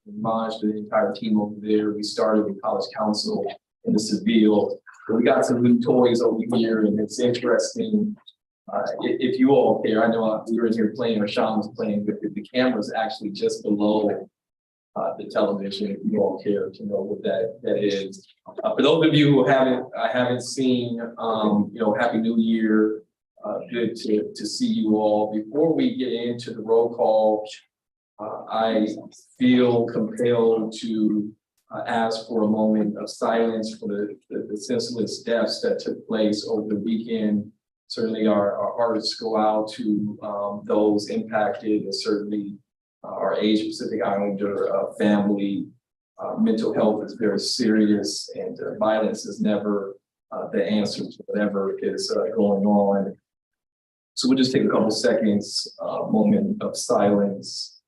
homage to the entire team over there. We started with College Council in the Seville. We got some new toys over here, and it's interesting. If you all care, I know we were in here playing, or Sean was playing, but the camera's actually just below the television. If you all care to know what that is. For those of you who haven't seen, Happy New Year. Good to see you all. Before we get into the roll call, I feel compelled to ask for a moment of silence for the senseless deaths that took place over the weekend. Certainly our hearts go out to those impacted, and certainly our Asia Pacific Islander family. Mental health is very serious, and violence is never the answer to whatever is going on. So we'll just take a couple seconds, moment of silence.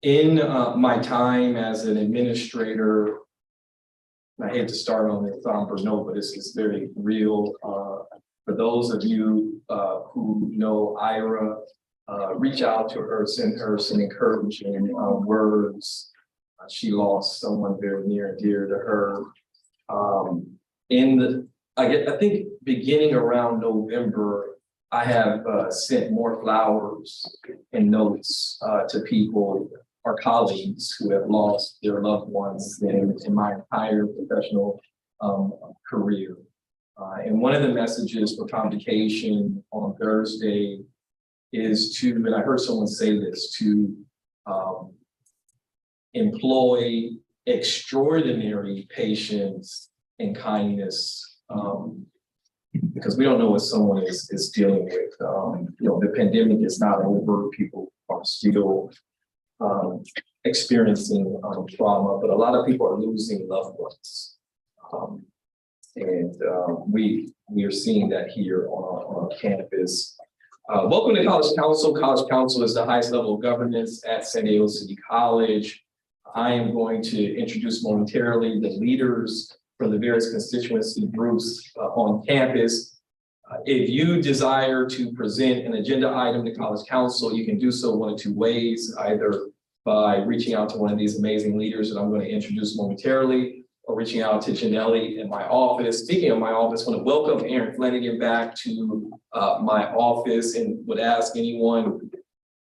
In my time as an administrator, I hate to start on a somber note, but it's very real. For those of you who know Ira, reach out to her, send her some encouraging words. She lost someone very near and dear to her. I think beginning around November, I have sent more flowers and notes to people, our colleagues who have lost their loved ones than in my entire professional career. And one of the messages for Convocation on Thursday is to, and I heard someone say this, to employ extraordinary patience and kindness, because we don't know what someone is dealing with. The pandemic is not over. People are still experiencing trauma, but a lot of people are losing loved ones. We are seeing that here on campus. Welcome to College Council. College Council is the highest level of governance at San Diego City College. I am going to introduce momentarily the leaders from the various constituency groups on campus. If you desire to present an agenda item to College Council, you can do so one of two ways, either by reaching out to one of these amazing leaders that I'm going to introduce momentarily, or reaching out to Janelle in my office. Speaking of my office, I want to welcome Aaron Flanagan back to my office, and would ask anyone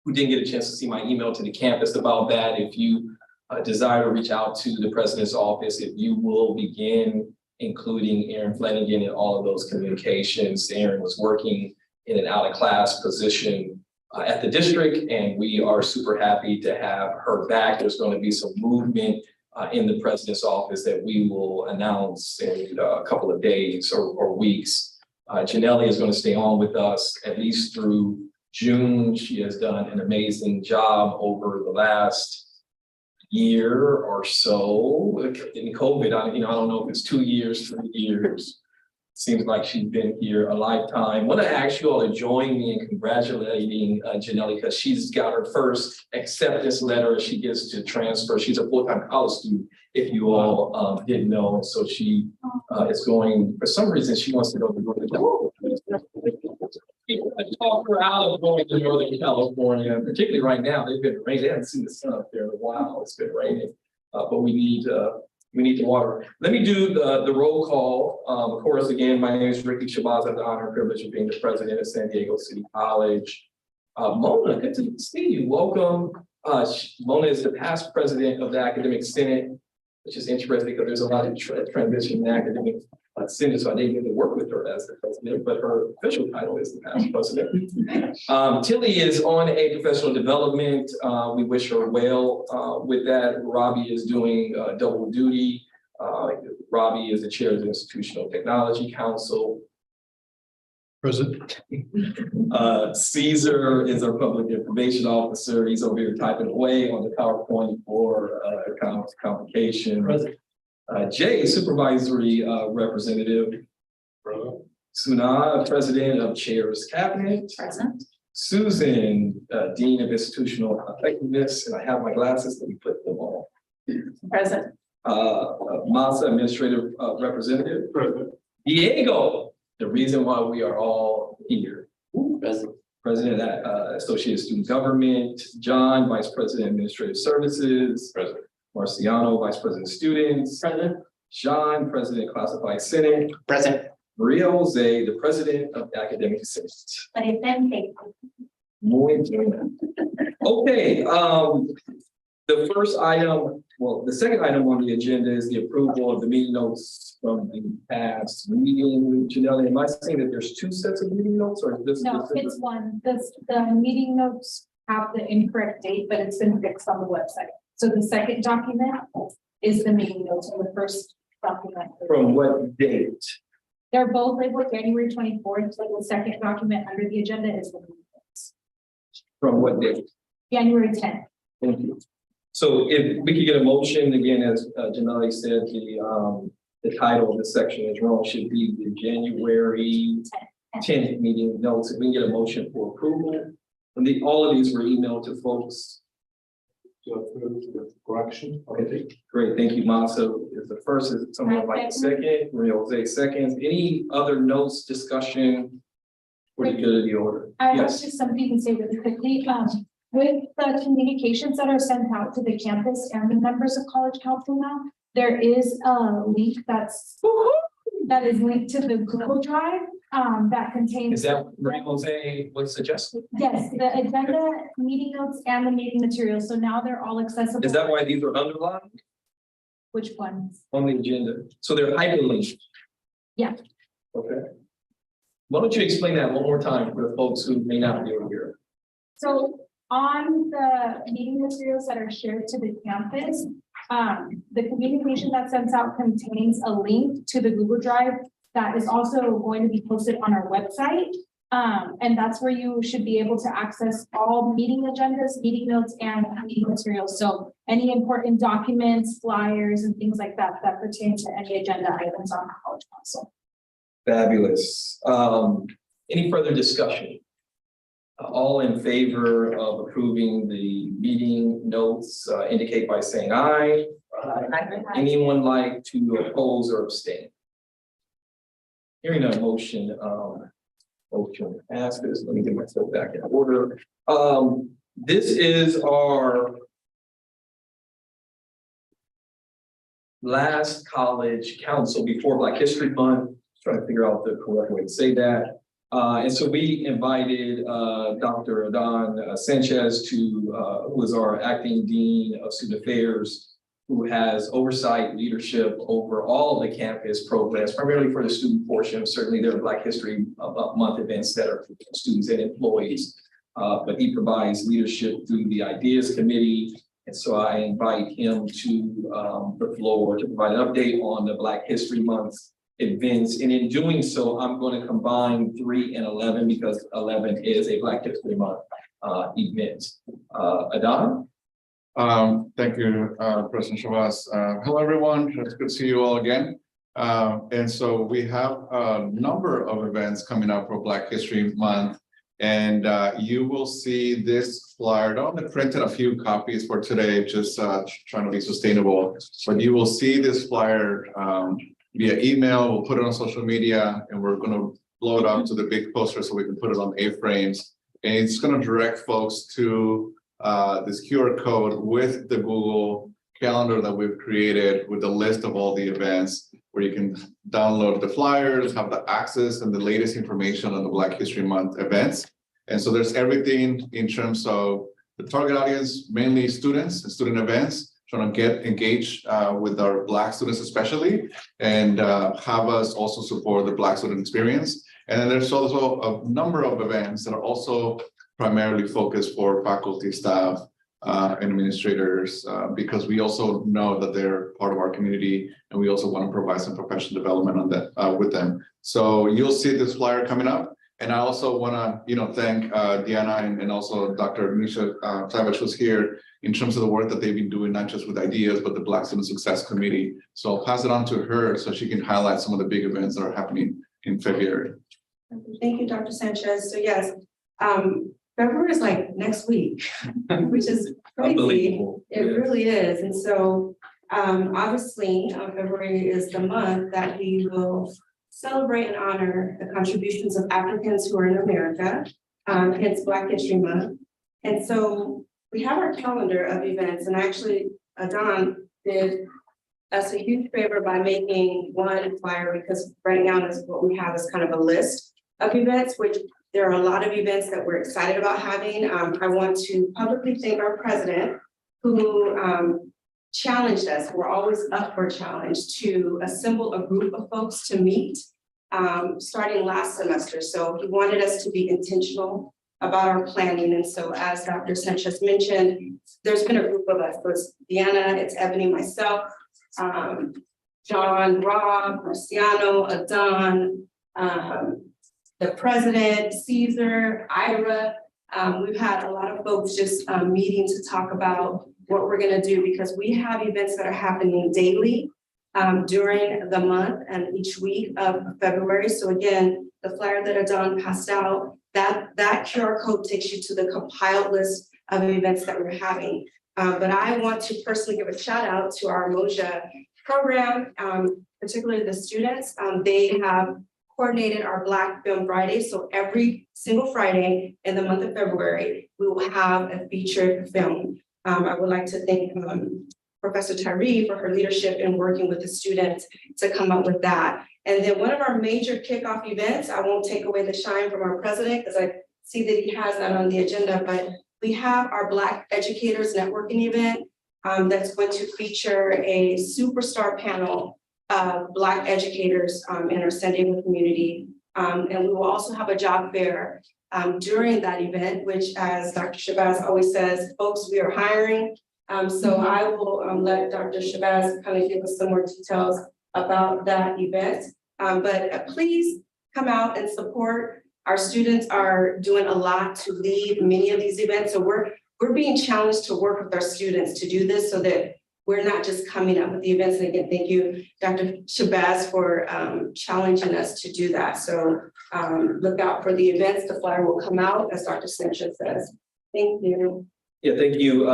who didn't get a chance to see my email to the campus about that, if you desire to reach out to the president's office, if you will begin including Aaron Flanagan in all of those communications. Aaron was working in an out-of-class position at the district, and we are super happy to have her back. There's going to be some movement in the president's office that we will announce in a couple of days or weeks. Janelle is going to stay on with us at least through June. She has done an amazing job over the last year or so. In COVID, I don't know if it's 2 years, 3 years. Seems like she's been here a lifetime. I want to ask you all to join me in congratulating Janelle, because she's got her first acceptance letter as she gets to transfer. She's a full-time college student, if you all didn't know. So she is going, for some reason, she wants to go to Northern California. Talk her out of going to Northern California, particularly right now. They've been raining. They haven't seen the sun up there in a while. It's been raining, but we need the water. Let me do the roll call. Of course, again, my name is Ricky Shabazz. I have the honor and privilege of being the president of San Diego City College. Mona, good to see you. Welcome. Mona is the past president of the Academic Senate, which is interesting because there's a lot of transition in the Academic Senate, so I didn't get to work with her as the president, but her official title is the past president. Tilly is on a professional development. We wish her well with that. Robbie is doing double duty. Robbie is the chair of the Institutional Technology Council. Present. Caesar is our public information officer. He's over here typing away on the PowerPoint for Convocation. Present. Jay, supervisory representative. Suna, president of Chairs Cabinet. Present. Susan, dean of institutional effectiveness, and I have my glasses. Let me put them on. Present. Masa, administrative representative. Present. Diego, the reason why we are all here. Present. President at Associated Student Government, John, Vice President Administrative Services, Present. Marciano, Vice President Students, Present. John, President Classified Senate, Present. Maria Jose, the President of Academic Senate. Presente. Muy bien. Okay, the first item, well, the second item on the agenda is the approval of the meeting notes from the past meeting. Janelle, am I saying that there's two sets of meeting notes or this? No, it's one. The meeting notes have the incorrect date, but it's been fixed on the website. So the second document is the meeting notes, and the first document. From what date? They're both labeled January 24th, so the second document under the agenda is the meeting notes. From what date? January 10th. Thank you. So if we could get a motion, again, as Janelle said, the title of the section is wrong, should be the January 10th meeting notes. If we can get a motion for approval. And all of these were emailed to folks. To approve the correction. Okay, great. Thank you, Masa. Is the first, is someone like the second? Maria Jose seconds. Any other notes, discussion? For the good of the order? I have Yes. just something to say really quickly. With the communications that are sent out to the campus and the members of College Council now, there is a link that is linked to the Google Drive that contains. Is that Maria Jose was suggested? Yes, the agenda, meeting notes, and the meeting materials. So now they're all accessible. Is that why these are underlined Which ones? on the agenda? So they're hyperlinked? Yeah. Okay. Why don't you explain that one more time for the folks who may not be aware? So on the meeting materials that are shared to the campus, the communication that sends out contains a link to the Google Drive that is also going to be posted on our website. And that's where you should be able to access all meeting agendas, meeting notes, and meeting materials. So any important documents, flyers, and things like that that pertain to any agenda items on the College Council. Fabulous. Any further discussion? All in favor of approving the meeting notes, indicate by saying aye. Anyone like to oppose or abstain? Hearing a motion, motion passes. Let me get myself back in order. This is our last college council before Black History Month. Trying to figure out the correct way to say that. And so we invited Dr. Adan Sanchez who is our acting dean of student affairs, who has oversight leadership over all of the campus programs, primarily for the student portion. Certainly there are Black History Month events that are for students and employees, but he provides leadership through the Ideas Committee. And so I invite him to the floor to provide an update on the Black History Month events. And in doing so, I'm going to combine 3 and 11 because 11 is a Black History Month event. Adan? Thank you, President Shavas. Hello, everyone. It's good to see you all again. And so we have a number of events coming up for Black History Month. And you will see this flyer. I only printed a few copies for today, just trying to be sustainable. But you will see this flyer via email. We'll put it on social media, and we're going to blow it up to the big poster so we can put it on A-frames. And it's going to direct folks to this QR code with the Google Calendar that we've created with the list of all the events, where you can download the flyers, have the access and the latest information on the Black History Month events. And so there's everything in terms of the target audience, mainly students and student events, trying to get engaged with our Black students especially, and have us also support the Black student experience. And then there's also a number of events that are also primarily focused for faculty, staff, and administrators, because we also know that they're part of our community, and we also want to provide some professional development on that with them. So you'll see this flyer coming up. And I also want to, thank Diana and also Dr. Nisha Savage, who's here, in terms of the work that they've been doing, not just with ideas, but the Black Student Success Committee. So I'll pass it on to her so she can highlight some of the big events that are happening in February. Thank you, Dr. Sanchez. So yes, February is like next week, which is crazy. Unbelievable. It really is. And so obviously February is the month that we will celebrate and honor the contributions of Africans who are in America. hence Black History Month. And so we have our calendar of events, and actually, Don did us a huge favor by making one flyer, because right now is what we have is kind of a list of events, which there are a lot of events that we're excited about having. I want to publicly thank our president who challenged us. We're always up for a challenge to assemble a group of folks to meet starting last semester. So he wanted us to be intentional about our planning. And so as Dr. Sanchez mentioned, there's been a group of us. So it's Deanna, it's Ebony, myself, John, Rob, Marciano, Adon, the president, Caesar, Ira. We've had a lot of folks just meeting to talk about what we're gonna do, because we have events that are happening daily during the month and each week of February. So again, the flyer that Adon passed out, that QR code takes you to the compiled list of events that we're having. But I want to personally give a shout out to our Moja program, particularly the students. They have coordinated our Black Film Friday. So every single Friday in the month of February, we will have a featured film. I would like to thank Professor Tyree for her leadership in working with the students to come up with that. And then one of our major kickoff events, I won't take away the shine from our president because I see that he has that on the agenda, but we have our Black Educators Networking event that's going to feature a superstar panel of Black educators in our San Diego community. And we will also have a job fair during that event, which, as Dr. Shabazz always says, folks, we are hiring. So I will let Dr. Shabazz kind of give us some more details about that event. But please come out and support. Our students are doing a lot to lead many of these events. So we're being challenged to work with our students to do this so that we're not just coming up with the events. And again, thank you, Dr. Shabazz, for challenging us to do that. So look out for the events. The flyer will come out, as Dr. Sanchez says. Thank you. Yeah, thank you,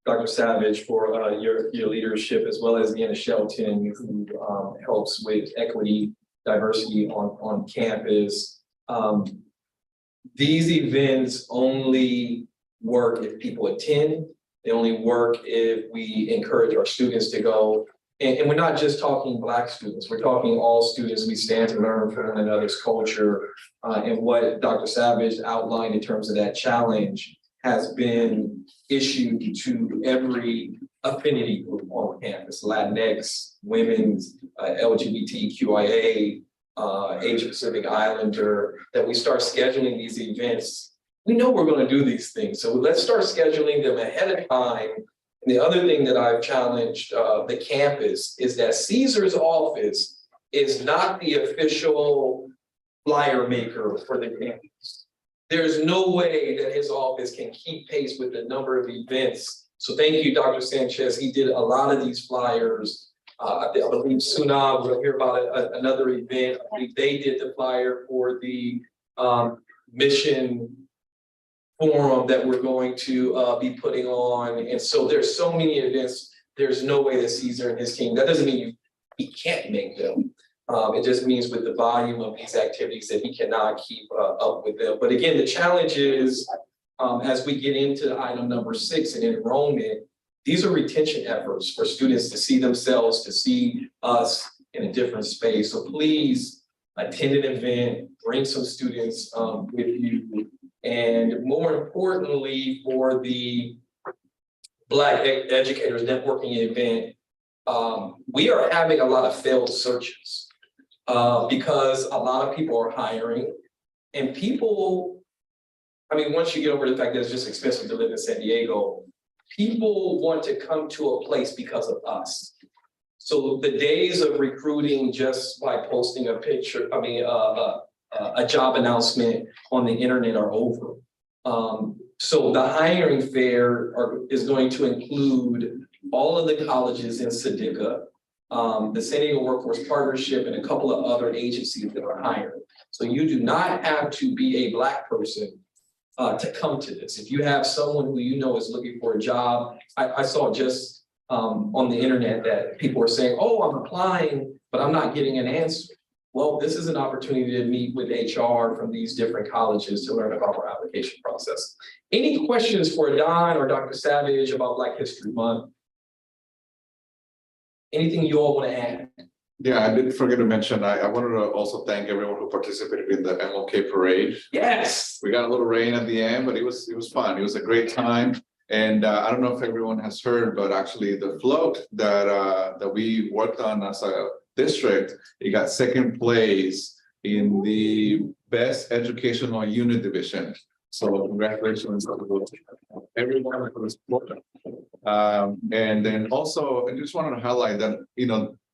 Dr. Savage, for your leadership, as well as Deanna Shelton, who helps with equity, diversity on campus. These events only work if people attend. They only work if we encourage our students to go. And we're not just talking Black students, we're talking all students. We stand to learn from one another's culture. And what Dr. Savage outlined in terms of that challenge has been issued to every affinity group on campus: Latinx, women's, LGBTQIA, Asian Pacific Islander, that we start scheduling these events. We know we're going to do these things, so let's start scheduling them ahead of time. And the other thing that I've challenged the campus is that Caesar's office is not the official flyer maker for the campus. There's no way that his office can keep pace with the number of events. So thank you, Dr. Sanchez. He did a lot of these flyers. I believe Sunab, we'll hear about another event. I believe they did the flyer for the mission forum that we're going to be putting on. And so there's so many events. There's no way that Caesar and his team, that doesn't mean he can't make them. It just means with the volume of these activities that he cannot keep up with them. But again, the challenge is as we get into item number 6 in enrollment, these are retention efforts for students to see themselves, to see us in a different space. So please attend an event, bring some students with you. And more importantly, for the Black Educators Networking event, we are having a lot of failed searches because a lot of people are hiring, and people, I mean, once you get over the fact that it's just expensive to live in San Diego, people want to come to a place because of us. So the days of recruiting just by posting a picture, a job announcement on the internet are over. So the hiring fair is going to include all of the colleges in SEDICA, the San Diego Workforce Partnership, and a couple of other agencies that are hiring. So you do not have to be a Black person to come to this. If you have someone who you know is looking for a job, I saw just on the internet that people were saying, oh, I'm applying, but I'm not getting an answer. well, this is an opportunity to meet with HR from these different colleges to learn about our application process. Any questions for Don or Dr. Savage about Black History Month? Anything you all want to add? Yeah, I did forget to mention, I wanted to also thank everyone who participated in the MLK parade. Yes. We got a little rain at the end, but it was fun. It was a great time. And I don't know if everyone has heard, but actually the float that we worked on as a district, it got second place in the best educational unit division. So congratulations to everyone for the support. And then also, I just wanted to highlight that,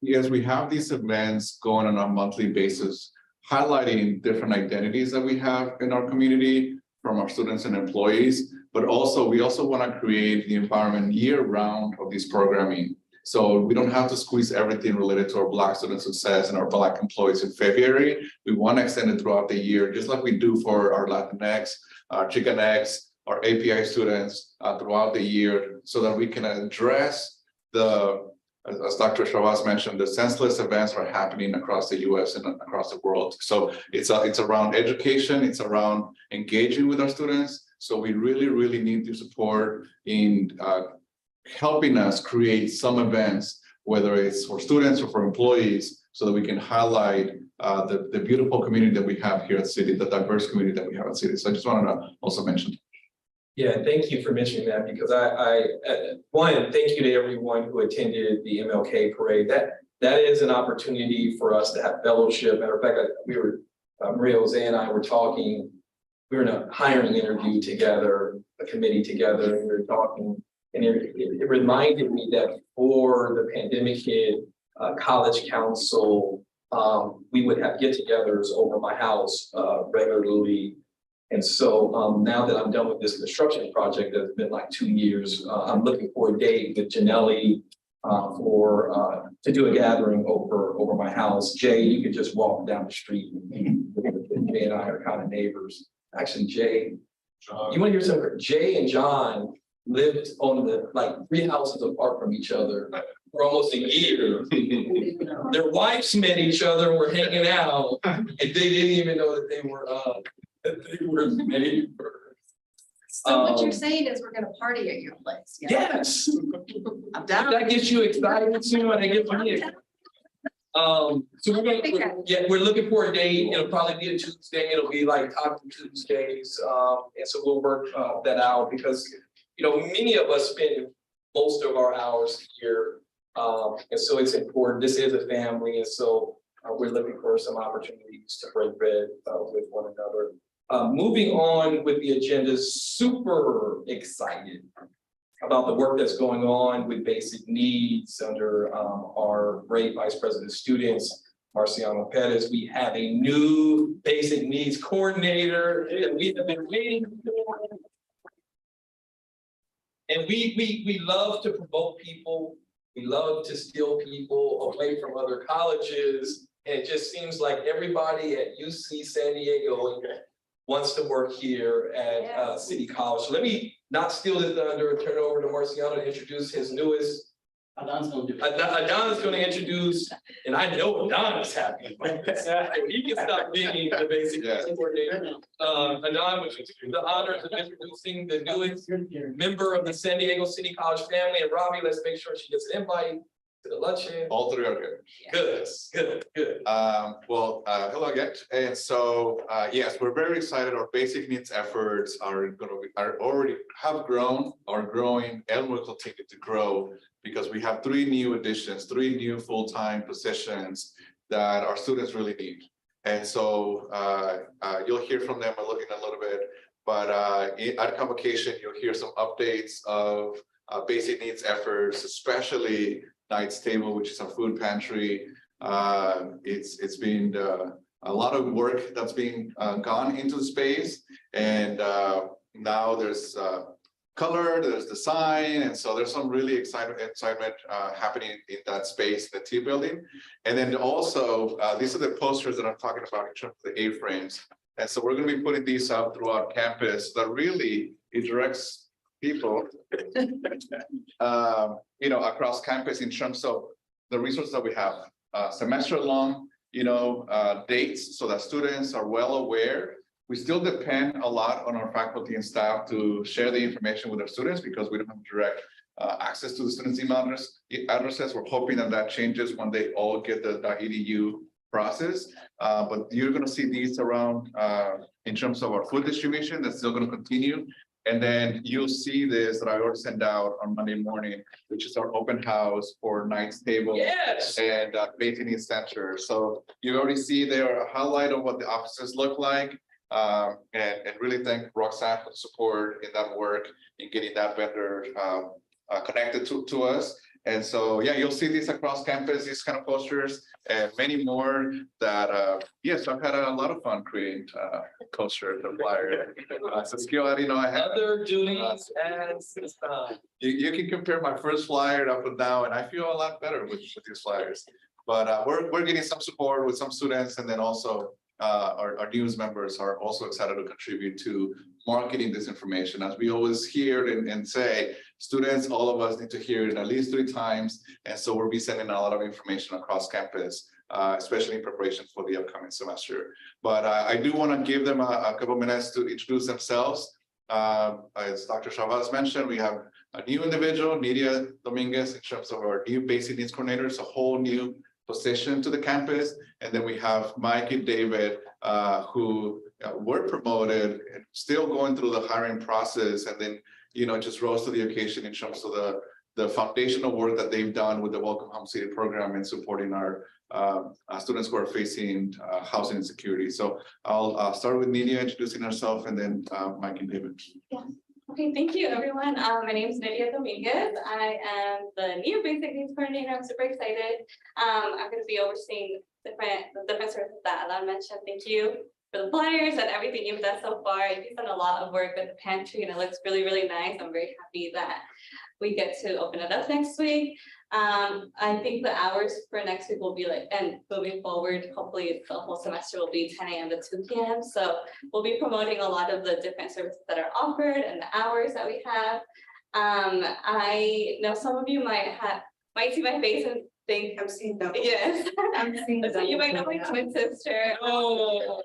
yes, we have these events going on a monthly basis, highlighting different identities that we have in our community from our students and employees, but also we also want to create the environment year round of this programming. So we don't have to squeeze everything related to our Black student success and our Black employees in February. We want to extend it throughout the year, just like we do for our Latinx, our Chicanx, our API students throughout the year, so that we can address as Dr. Shavas mentioned, the senseless events are happening across the US and across the world. So it's around education, it's around engaging with our students. So we really need your support in helping us create some events, whether it's for students or for employees, so that we can highlight the beautiful community that we have here at City, the diverse community that we have at City. So I just wanted to also mention. Yeah, thank you for mentioning that, because one, thank you to everyone who attended the MLK parade. That is an opportunity for us to have fellowship. Matter of fact, Maria Jose and I were talking, we were in a hiring interview together, a committee together, and we were talking, and it reminded me that before the pandemic hit, College Council, we would have get-togethers over my house regularly. And so now that I'm done with this construction project that's been like 2 years, I'm looking for a date with Janelli to do a gathering over my house. Jay, you could just walk down the street. Jay and I are kind of neighbors. Actually, Jay, you want to hear something? Jay and John lived on like 3 houses apart from each other for almost a year. Their wives met each other and were hanging out, and they didn't even know that they were neighbors. So what you're saying is we're gonna party at your place? Yeah. Yes. I'm down. That gets you excited too, and it gets me excited. So we're looking for a date. It'll probably be a Tuesday. It'll be like Taco Tuesdays. And so we'll work that out, because many of us spend most of our hours here. And so it's important. This is a family, and so we're looking for some opportunities to break bread with one another. Moving on with the agenda, super excited about the work that's going on with basic needs under our great Vice President of Students, Marciano Perez. We have a new basic needs coordinator that we have been waiting for. And we love to promote people. We love to steal people away from other colleges. And it just seems like everybody at UC San Diego wants to work here at City College. So let me not steal the thunder and turn it over to Marciano to introduce his newest. Adon's going to introduce, and I know Adon is happy. He can stop being the basic coordinator. Adon, would you do the honors of introducing the newest member of the San Diego City College family? And Robbie, let's make sure she gets an invite to the luncheon. All three are good. Good. Hello again. And so, yes, we're very excited. Our basic needs efforts are already have grown, are growing, and will continue to grow, because we have 3 new additions, 3 new full-time positions that our students really need. And so you'll hear from them. I'm looking a little bit, but at convocation, you'll hear some updates of basic needs efforts, especially Knight's Table, which is our food pantry. It's been a lot of work that's being gone into the space, and now there's color, there's design, and so there's some really excitement happening in that space, the T building. And then also, these are the posters that I'm talking about in terms of the A-frames. And so we're going to be putting these up throughout campus that really it directs people, across campus in terms of the resources that we have. Semester long, dates so that students are well aware. We still depend a lot on our faculty and staff to share the information with our students because we don't have direct access to the students' email addresses. We're hoping that changes when they all get the .edu process. But you're going to see these around in terms of our food distribution. That's still going to continue. And then you'll see this that I already sent out on Monday morning, which is our open house for Knights Table and Basic Needs Center. So you already see there a highlight of what the offices look like. And really thank Roxanne for the support in that work in getting that vendor connected to us. And so, yeah, you'll see these across campus, these kind of posters and many more that, yes, I've had a lot of fun creating posters and flyers. It's a skill I didn't know I had. Other duties as assigned. You can compare my first flyer up and down, and I feel a lot better with these flyers. But we're getting some support with some students, and then also our news members are also excited to contribute to marketing this information. As we always hear and say, students, all of us need to hear it at least 3 times. And so we'll be sending a lot of information across campus, especially in preparation for the upcoming semester. But I do want to give them a couple minutes to introduce themselves. As Dr. Chavez mentioned, we have a new individual, Nidia Dominguez, in terms of our new basic needs coordinators, a whole new position to the campus. And then we have Mike and David, who were promoted and still going through the hiring process, and then, just rose to the occasion in terms of the foundational work that they've done with the Welcome Home City program and supporting our students who are facing housing insecurity. So I'll start with Nidia introducing herself, and then Mike and David. Yeah. Okay, thank you, everyone. My name is Nidia Dominguez. I am the new Basic Needs Coordinator. I'm super excited. I'm going to be overseeing the different services that Alan mentioned. Thank you for the flyers and everything you've done so far. You've done a lot of work with the pantry, and it looks really, really nice. I'm very happy that we get to open it up next week. I think the hours for next week will be and moving forward, hopefully the whole semester will be 10 a.m. to 2 p.m. So we'll be promoting a lot of the different services that are offered and the hours that we have. I know some of you might see my face and think I'm seeing them. yes. I'm seeing So you might know my twin sister. Oh.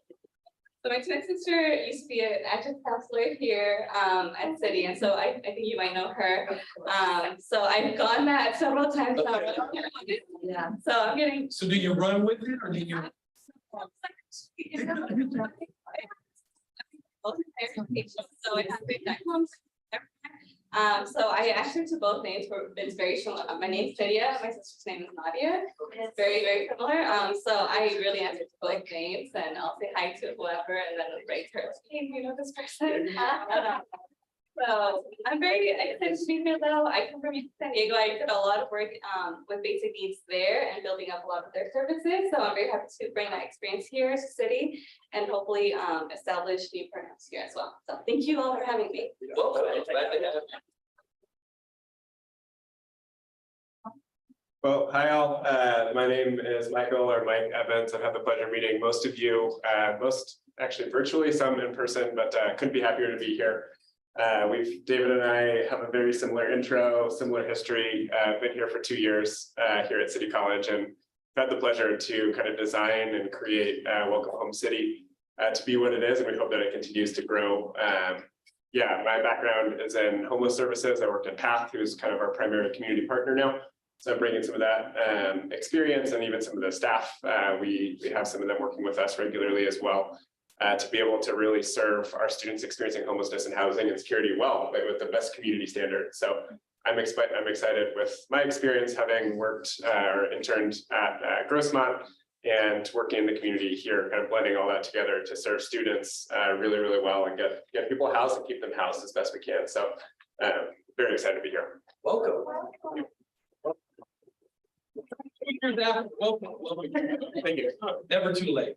So my twin sister used to be an adjunct counselor here at City, and so I think you might know her. So I've gone that several times now. Yeah. So I'm getting. So do you run with it or do you? So it has been that comes. So I actually to both names for inspirational. My name's Lydia, my sister's name is Nadia. It's very, very similar. So I really answer to both names, and I'll say hi to whoever and then break her. Hey, you know this person? So I'm very excited to be here though. I come from San Diego. I did a lot of work with basic needs there and building up a lot of their services. So I'm very happy to bring that experience here to City and hopefully establish new programs here as well. So thank you all for having me. Welcome. Glad to have you. Well, hi all. My name is Michael or Mike Evans. I've had the pleasure of meeting most of you, most actually virtually, some in person, but couldn't be happier to be here. David and I have a very similar intro, similar history. Been here for 2 years here at City College, and had the pleasure to kind of design and create Welcome Home City to be what it is, and we hope that it continues to grow. Yeah, my background is in homeless services. I worked at PATH, who's kind of our primary community partner now. So I'm bringing some of that experience and even some of the staff. We have some of them working with us regularly as well. To be able to really serve our students experiencing homelessness and housing and security well, with the best community standards. So I'm excited with my experience having worked or interned at Grossmont and working in the community here, kind of blending all that together to serve students really, really well and get people housed and keep them housed as best we can. So very excited to be here. Welcome. Welcome. Thank you. Never too late.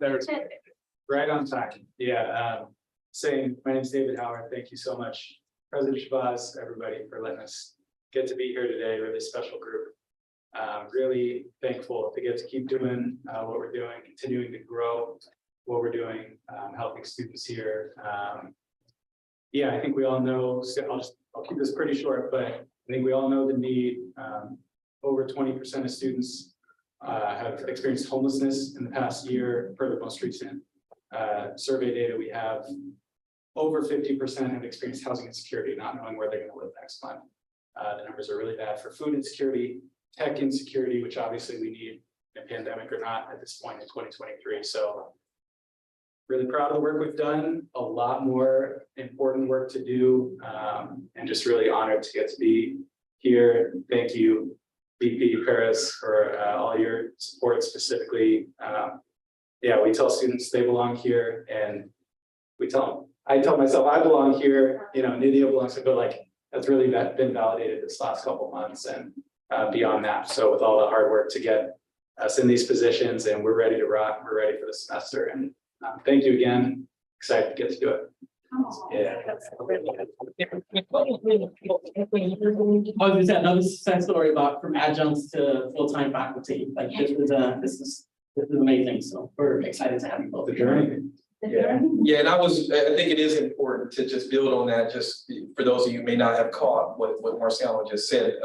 Right on time. Yeah, same. My name is David Howard. Thank you so much, President Shabazz, everybody, for letting us get to be here today with this special group. Really thankful to get to keep doing what we're doing, continuing to grow what we're doing, helping students here. Yeah, I think we all know, I'll keep this pretty short, but I think we all know the need. Over 20% of students have experienced homelessness in the past year. Per the most recent survey data we have, over 50% have experienced housing insecurity, not knowing where they're going to live next month. The numbers are really bad for food insecurity, tech insecurity, which obviously we need in a pandemic or not at this point in 2023. So really proud of the work we've done, a lot more important work to do, and just really honored to get to be here. Thank you, VP Paris, for all your support specifically. Yeah, we tell students they belong here, and I tell myself I belong here, you know, Nydia belongs here, but like, that's really been validated this last couple months and beyond that. So with all the hard work to get us in these positions, and we're ready to rock, we're ready for the semester. And thank you again. Excited to get to do it. Yeah. I was just another success story about from adjuncts to full-time faculty. Like this is amazing. So we're excited to have you both. The journey. Yeah, and I think it is important to just build on that, just for those of you who may not have caught what Marciano just said.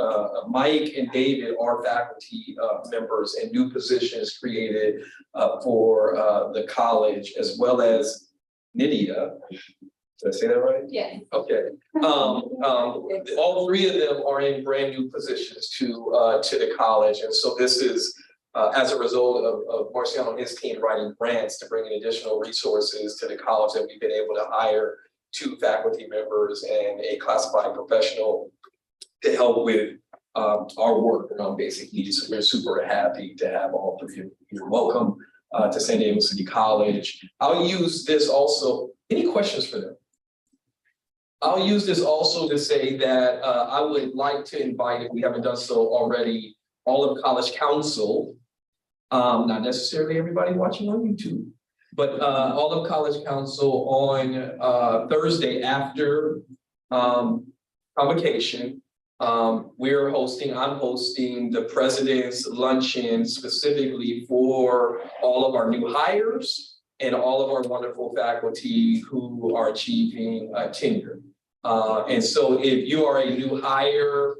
Mike and David are faculty members and new positions created for the college, as well as Nydia. Did I say that right? Yeah. Okay. All three of them are in brand new positions to the college, and so this is as a result of Marciano and his team writing grants to bring in additional resources to the college, that we've been able to hire 2 faculty members and a classified professional to help with our work around basic needs. So we're super happy to have all three of you. Welcome to San Diego City College. I'll use this also. Any questions for them? I'll use this also to say that I would like to invite, if we haven't done so already, all of College Council, not necessarily everybody watching on YouTube, but all of College Council on Thursday after convocation. I'm hosting the President's Luncheon specifically for all of our new hires and all of our wonderful faculty who are achieving tenure. And so if you are a new hire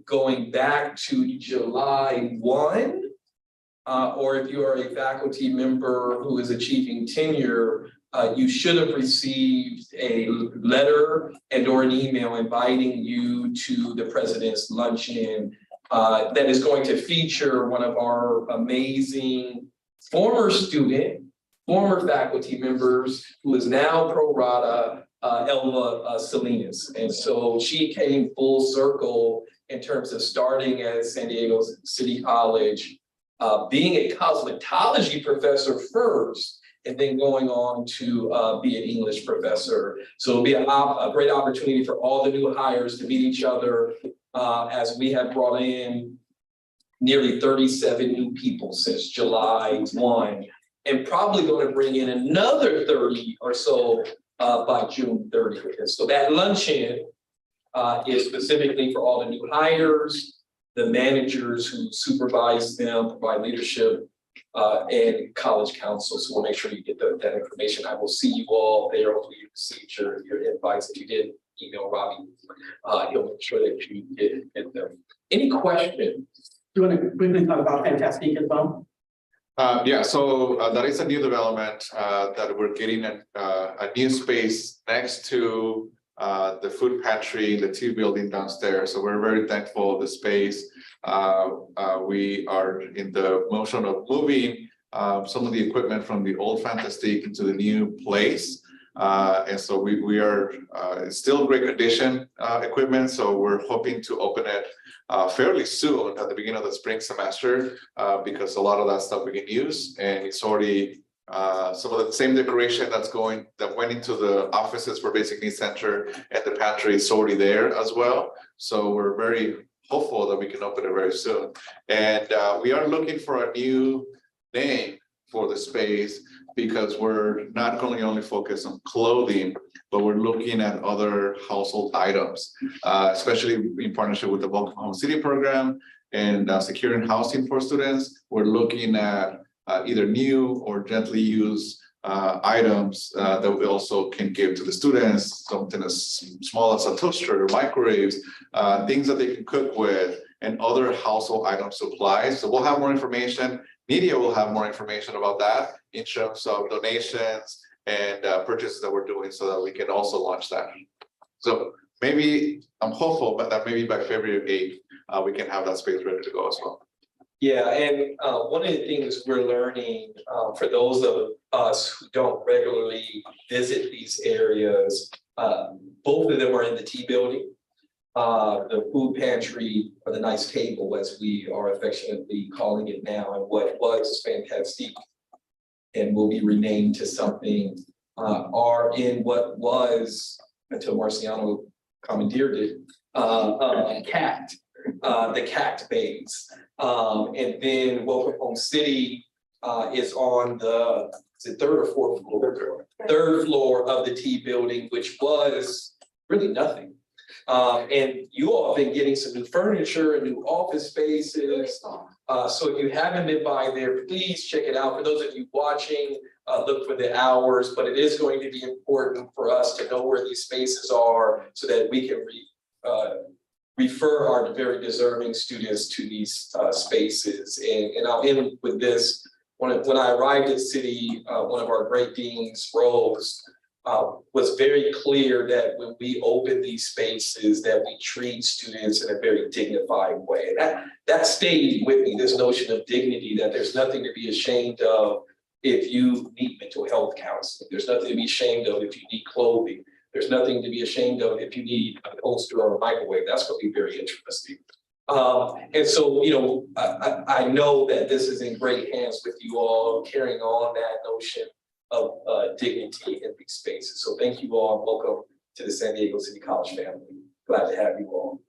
going back to July 1, or if you are a faculty member who is achieving tenure, you should have received a letter and or an email inviting you to the President's Luncheon that is going to feature one of our amazing former faculty members who is now pro rata, Elva Salinas. And so she came full circle in terms of starting at San Diego City College, being a cosmetology professor first, and then going on to be an English professor. So it'll be a great opportunity for all the new hires to meet each other as we have brought in nearly 37 new people since July 1, and probably going to bring in another 30 or so by June 30th. So that luncheon is specifically for all the new hires, the managers who supervise them, provide leadership, and College Council. So we'll make sure you get that information. I will see you all there. Hopefully you received your invites. If you did, email Robbie. He'll make sure that you get them. Any questions? Do you want to quickly talk about Fantastic as well? Yeah, so that is a new development that we're getting a new space next to the food pantry, the tea building downstairs. So we're very thankful of the space. We are in the motion of moving some of the equipment from the old Fantastic into the new place. And so we are still great condition equipment. So we're hoping to open it fairly soon at the beginning of the spring semester because a lot of that stuff we can use, and it's already some of the same decoration that went into the offices for Basic Needs Center and the pantry is already there as well. So we're very hopeful that we can open it very soon. And we are looking for a new name for the space because we're not only focused on clothing, but we're looking at other household items, especially in partnership with the Welcome Home City program and securing housing for students. We're looking at either new or gently used items that we also can give to the students, something as small as a toaster, microwaves, things that they can cook with, and other household item supplies. So we'll have more information. Media will have more information about that in terms of donations and purchases that we're doing so that we can also launch that. So maybe, I'm hopeful, but that maybe by February 8th, we can have that space ready to go as well. Yeah, and one of the things we're learning, for those of us who don't regularly visit these areas, both of them are in the T building. The food pantry, or the nice table, as we are affectionately calling it now, and what was fantastic and will be renamed to something, are in what was, until Marciano commandeered it, CACT, the CACT bays. And then Welcome Home City is on the, is it third or fourth floor? Third floor of the T building, which was really nothing. And you all have been getting some new furniture and new office spaces. So if you haven't been by there, please check it out. For those of you watching, look for the hours, but it is going to be important for us to know where these spaces are so that we can refer our very deserving students to these spaces. And I'll end with this. When I arrived at City, one of our great deans, Rose, was very clear that when we open these spaces, that we treat students in a very dignified way. That stayed with me, this notion of dignity, that there's nothing to be ashamed of if you need mental health counseling. There's nothing to be ashamed of if you need clothing. There's nothing to be ashamed of if you need a toaster or a microwave. That's going to be very interesting. And so, you know, I know that this is in great hands with you all, carrying on that notion of dignity in these spaces. So thank you all, and welcome to the San Diego City College family. Glad to have you all.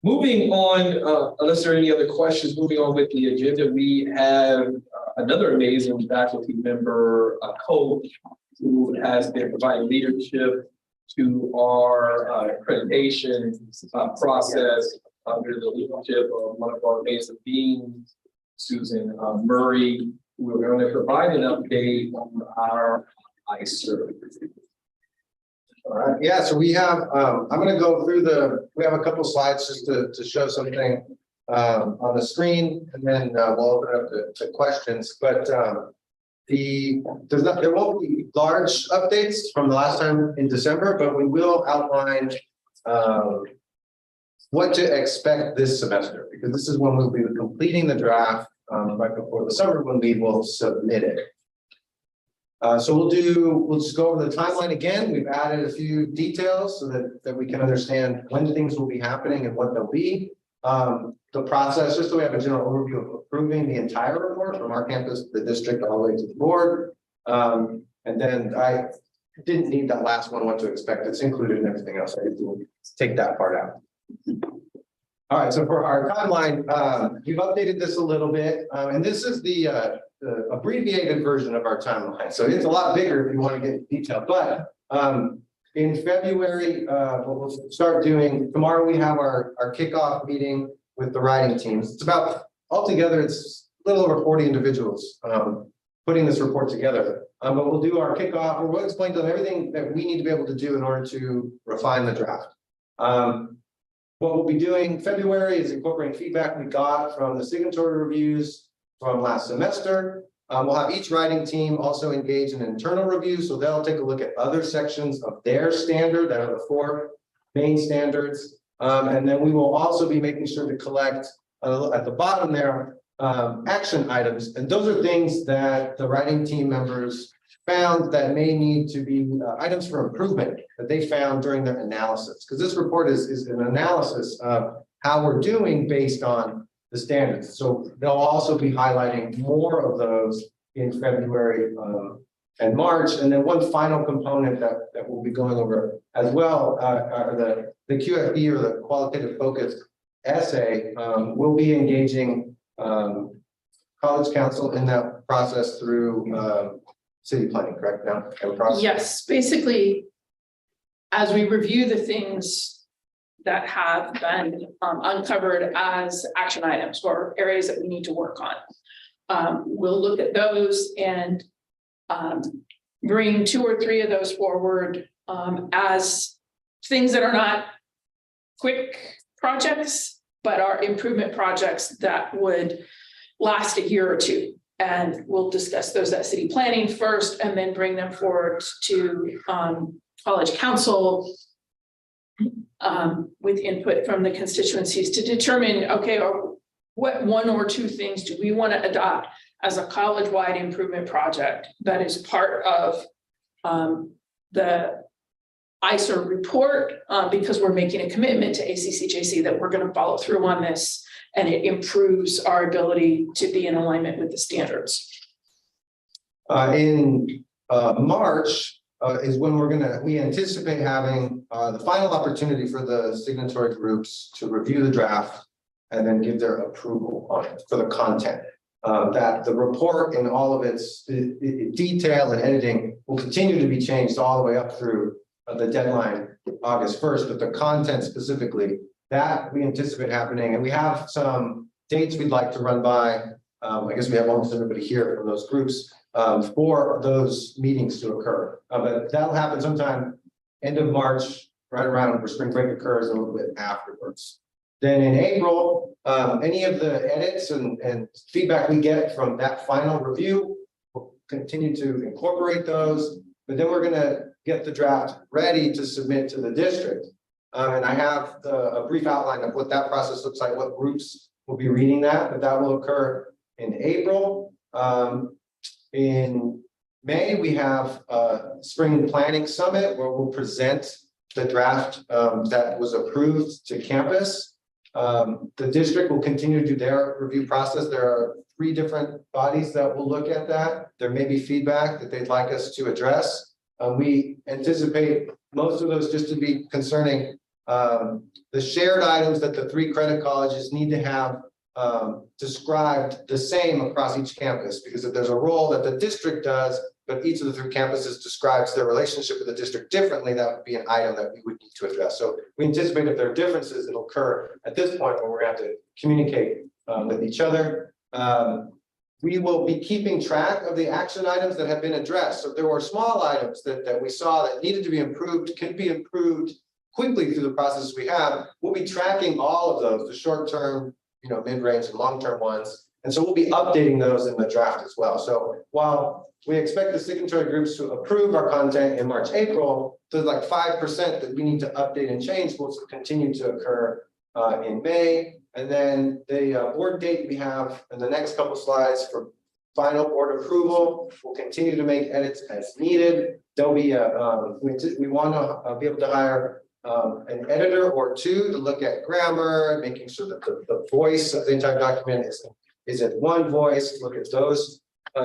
Moving on, unless there are any other questions, moving on with the agenda, we have another amazing faculty member, a coach, who has been providing leadership to our accreditation process under the leadership of one of our amazing deans, Susan Murray, who are going to provide an update on our ICER. All right, yeah, so we have, I'm gonna go through we have a couple slides just to show something on the screen, and then we'll open it up to questions, but there won't be large updates from the last time in December, but we will outline what to expect this semester, because this is when we'll be completing the draft right before the summer when we will submit it. So we'll just go over the timeline again. We've added a few details so that we can understand when things will be happening and what they'll be. The process, just so we have a general overview of approving the entire report from our campus, the district, all the way to the board. And then I didn't need that last one, what to expect. It's included in everything else. I will take that part out. All right, so for our timeline, we've updated this a little bit, and this is the abbreviated version of our timeline. So it's a lot bigger if you want to get detailed, but in February, what we'll start doing, tomorrow we have our kickoff meeting with the writing teams. It's about, altogether, it's a little over 40 individuals putting this report together. But we'll do our kickoff, and we'll explain to them everything that we need to be able to do in order to refine the draft. What we'll be doing February is incorporating feedback we got from the signatory reviews from last semester. We'll have each writing team also engage in internal review, so they'll take a look at other sections of their standard, that are the 4 main standards. And then we will also be making sure to collect at the bottom there action items, and those are things that the writing team members found that may need to be items for improvement that they found during their analysis, because this report is an analysis of how we're doing based on the standards. So they'll also be highlighting more of those in February and March. And then one final component that we'll be going over as well are the QFE, or the qualitative focus essay. We'll be engaging College Council in that process through city planning, correct now? Yes, basically, as we review the things that have been uncovered as action items or areas that we need to work on, we'll look at those and bring 2 or 3 of those forward as things that are not quick projects, but are improvement projects that would last a year or two. And we'll discuss those at city planning first and then bring them forward to college council with input from the constituencies to determine, okay, or what one or two things do we want to adopt as a college-wide improvement project that is part of the ISER report, because we're making a commitment to ACCJC that we're going to follow through on this, and it improves our ability to be in alignment with the standards. In March is when we anticipate having the final opportunity for the signatory groups to review the draft and then give their approval on it for the content. That the report in all of its detail and editing will continue to be changed all the way up through the deadline, August 1st, but the content specifically, that we anticipate happening, and we have some dates we'd like to run by. I guess we have almost everybody here from those groups for those meetings to occur. But that'll happen sometime end of March, right around where spring break occurs, a little bit afterwards. Then in April, any of the edits and feedback we get from that final review, we'll continue to incorporate those, but then we're gonna get the draft ready to submit to the district. And I have a brief outline of what that process looks like, what groups will be reading that, but that will occur in April. In May, we have a spring planning summit where we'll present the draft that was approved to campus. The district will continue to do their review process. There are 3 different bodies that will look at that. There may be feedback that they'd like us to address. We anticipate most of those just to be concerning the shared items that the 3 credit colleges need to have described the same across each campus, because if there's a role that the district does, but each of the 3 campuses describes their relationship with the district differently, that would be an item that we would need to address. So we anticipate if there are differences that occur at this point where we're going to have to communicate with each other. We will be keeping track of the action items that have been addressed. So if there were small items that we saw that needed to be improved, can be improved quickly through the process we have, we'll be tracking all of those, the short-term, mid-range and long-term ones. And so we'll be updating those in the draft as well. So while we expect the signatory groups to approve our content in March, April, there's like 5% that we need to update and change will continue to occur in May. And then the board date we have in the next couple slides for final board approval. We'll continue to make edits as needed. There'll be we want to be able to hire an editor or 2 to look at grammar, making sure that the voice of the entire document is in one voice, look at those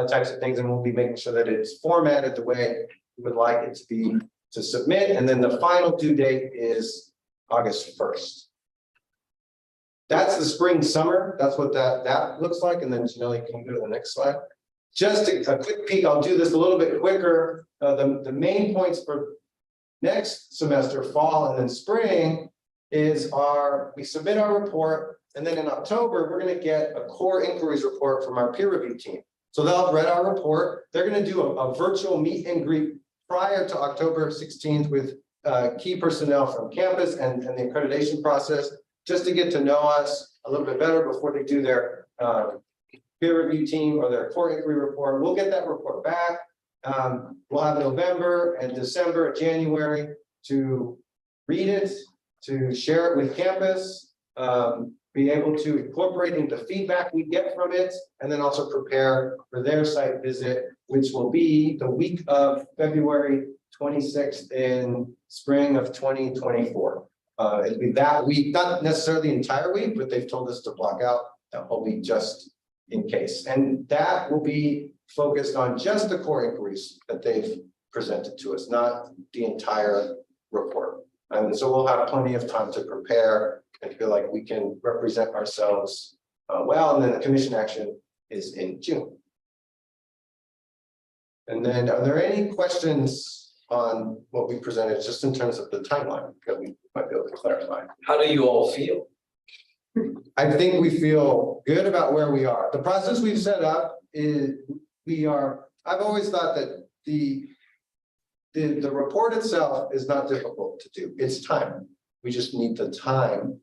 types of things, and we'll be making sure that it's formatted the way we would like it to be to submit. And then the final due date is August 1st. That's the spring summer. That's what that looks like. And then Janelle, can you go to the next slide? Just a quick peek. I'll do this a little bit quicker. The main points for next semester, fall and then spring, is we submit our report, and then in October we're going to get a core inquiries report from our peer review team. So they'll have read our report. They're going to do a virtual meet and greet prior to October 16th with key personnel from campus and the accreditation process, just to get to know us a little bit better before they do their peer review team or their core inquiry report. We'll get that report back. We'll have November and December, January to read it, to share it with campus, be able to incorporate into feedback we get from it, and then also prepare for their site visit, which will be the week of February 26th in spring of 2024. It'll be that week, not necessarily the entire week, but they've told us to block out that whole week just in case. And that will be focused on just the core inquiries that they've presented to us, not the entire report. And so we'll have plenty of time to prepare and feel like we can represent ourselves well. And then the commission action is in June. And then are there any questions on what we presented just in terms of the timeline that we might be able to clarify? How do you all feel? I think we feel good about where we are. The process we've set up is I've always thought that the the report itself is not difficult to do. It's time. We just need the time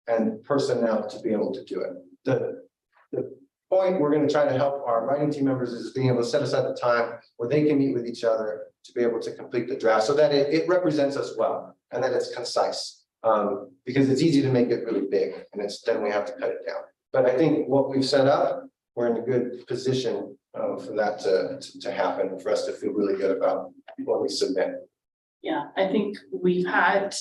and personnel to be able to do it. The point we're going to try to help our writing team members is being able to set aside the time where they can meet with each other to be able to complete the draft so that it represents us well and that it's concise. Because it's easy to make it really big and then we have to cut it down. But I think what we've set up, we're in a good position for that to happen, for us to feel really good about what we submit. Yeah, I think we've had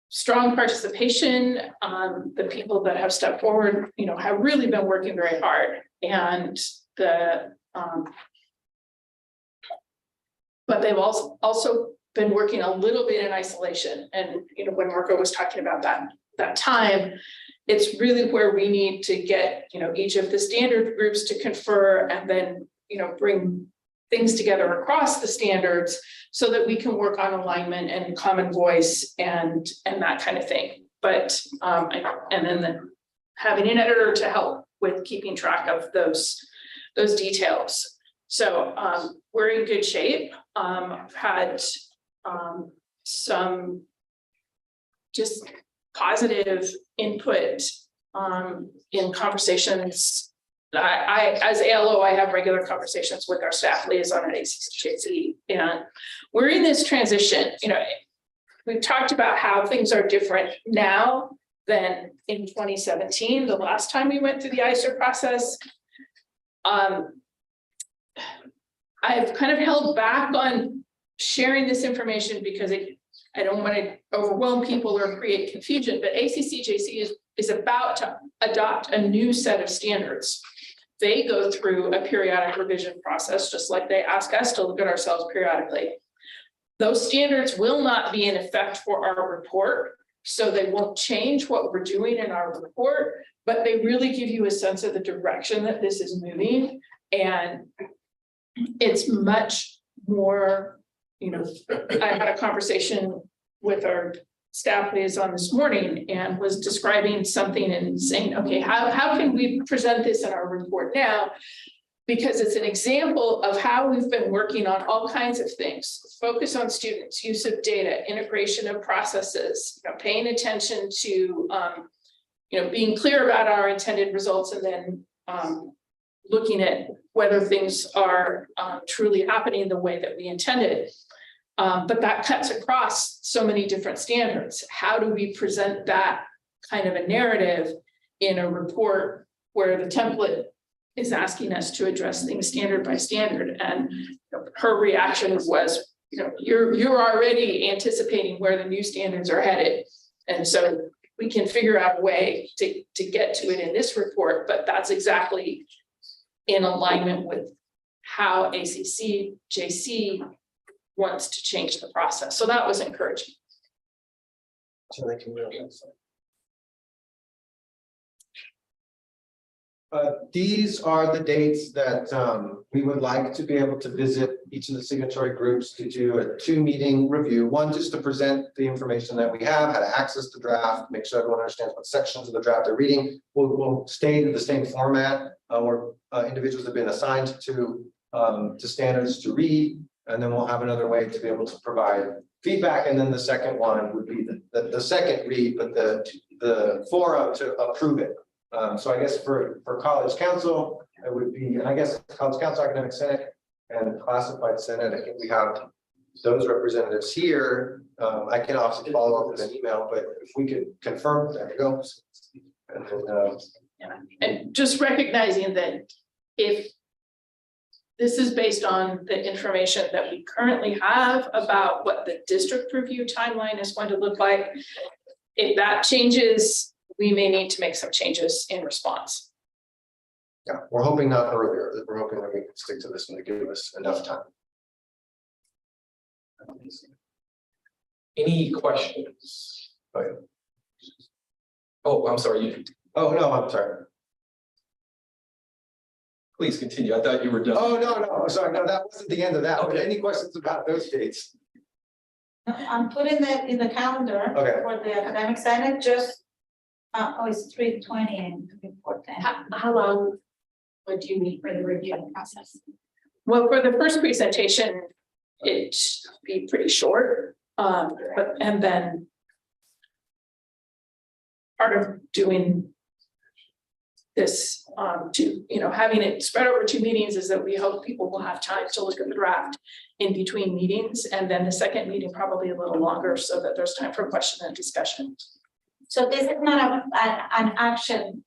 strong participation. The people that have stepped forward, have really been working very hard, and but they've also been working a little bit in isolation. And when Marco was talking about that time, it's really where we need to get each of the standard groups to confer and then bring things together across the standards so that we can work on alignment and common voice and that kind of thing. But and then having an editor to help with keeping track of those details. So we're in good shape. I've had some just positive input in conversations. I as ALO, I have regular conversations with our staff liaison at ACCJC, and we're in this transition. We've talked about how things are different now than in 2017, the last time we went through the ICER process. I've kind of held back on sharing this information because I don't want to overwhelm people or create confusion, but ACCJC is about to adopt a new set of standards. They go through a periodic revision process, just like they ask us to look at ourselves periodically. Those standards will not be in effect for our report, so they won't change what we're doing in our report, but they really give you a sense of the direction that this is moving. And it's much more, I had a conversation with our staff liaison this morning and was describing something and saying, okay, how can we present this in our report now? Because it's an example of how we've been working on all kinds of things: focus on students, use of data, integration of processes, paying attention to, being clear about our intended results, and then looking at whether things are truly happening the way that we intended. But that cuts across so many different standards. How do we present that kind of a narrative in a report where the template is asking us to address things standard by standard? And her reaction was, you're already anticipating where the new standards are headed. And so we can figure out a way to get to it in this report, but that's exactly in alignment with how ACCJC wants to change the process. So that was encouraging. So they can realize. These are the dates that we would like to be able to visit each of the signatory groups to do a 2-meeting review. One, just to present the information that we have, how to access the draft, make sure everyone understands what sections of the draft they're reading. We'll stay in the same format where individuals have been assigned to standards to read, and then we'll have another way to be able to provide feedback. And then the second one would be the second read, but the forum to approve it. So I guess for College Council, it would be, and I guess College Council, Academic Senate, and Classified Senate, I think we have those representatives here. I can also follow up with an email, but if we could confirm, there we go. And then, And just recognizing that if this is based on the information that we currently have about what the district review timeline is going to look like, if that changes, we may need to make some changes in response. yeah, we're hoping not earlier. We're hoping that we can stick to this one to give us enough time. Any questions? Oh, I'm sorry. Oh, no, I'm sorry. Please continue. I thought you were done. Oh, no, sorry. No, that wasn't the end of that. But Okay. any questions about those dates? I'm putting that in the calendar. Okay. For the academic senate, just, it's 3:20 and 4:10. How long would you need for the review process? Well, for the first presentation, it be pretty short, but, and then part of doing this, having it spread over 2 meetings is that we hope people will have time to look at the draft in between meetings, and then the second meeting probably a little longer so that there's time for question and discussion. So this is not an action,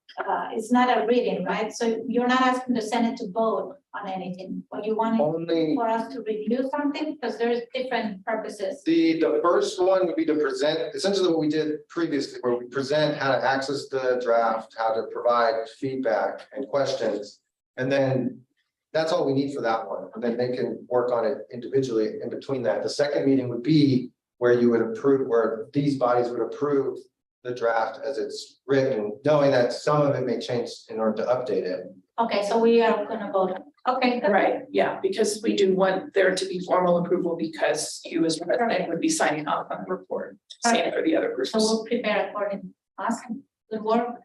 it's not a reading, right? So you're not asking the Senate to vote on anything, but you want Only, for us to review something, because there's different purposes. the first one would be to present, essentially what we did previously, where we present how to access the draft, how to provide feedback and questions. And then that's all we need for that one. And then they can work on it individually in between that. The second meeting would be where you would approve, where these bodies would approve the draft as it's written, knowing that some of it may change in order to update it. Okay, so we are gonna vote. Okay, good. Right, yeah, because we do want there to be formal approval because you as president would be signing off on the report, same for the other groups. So we'll prepare according. Awesome, good work.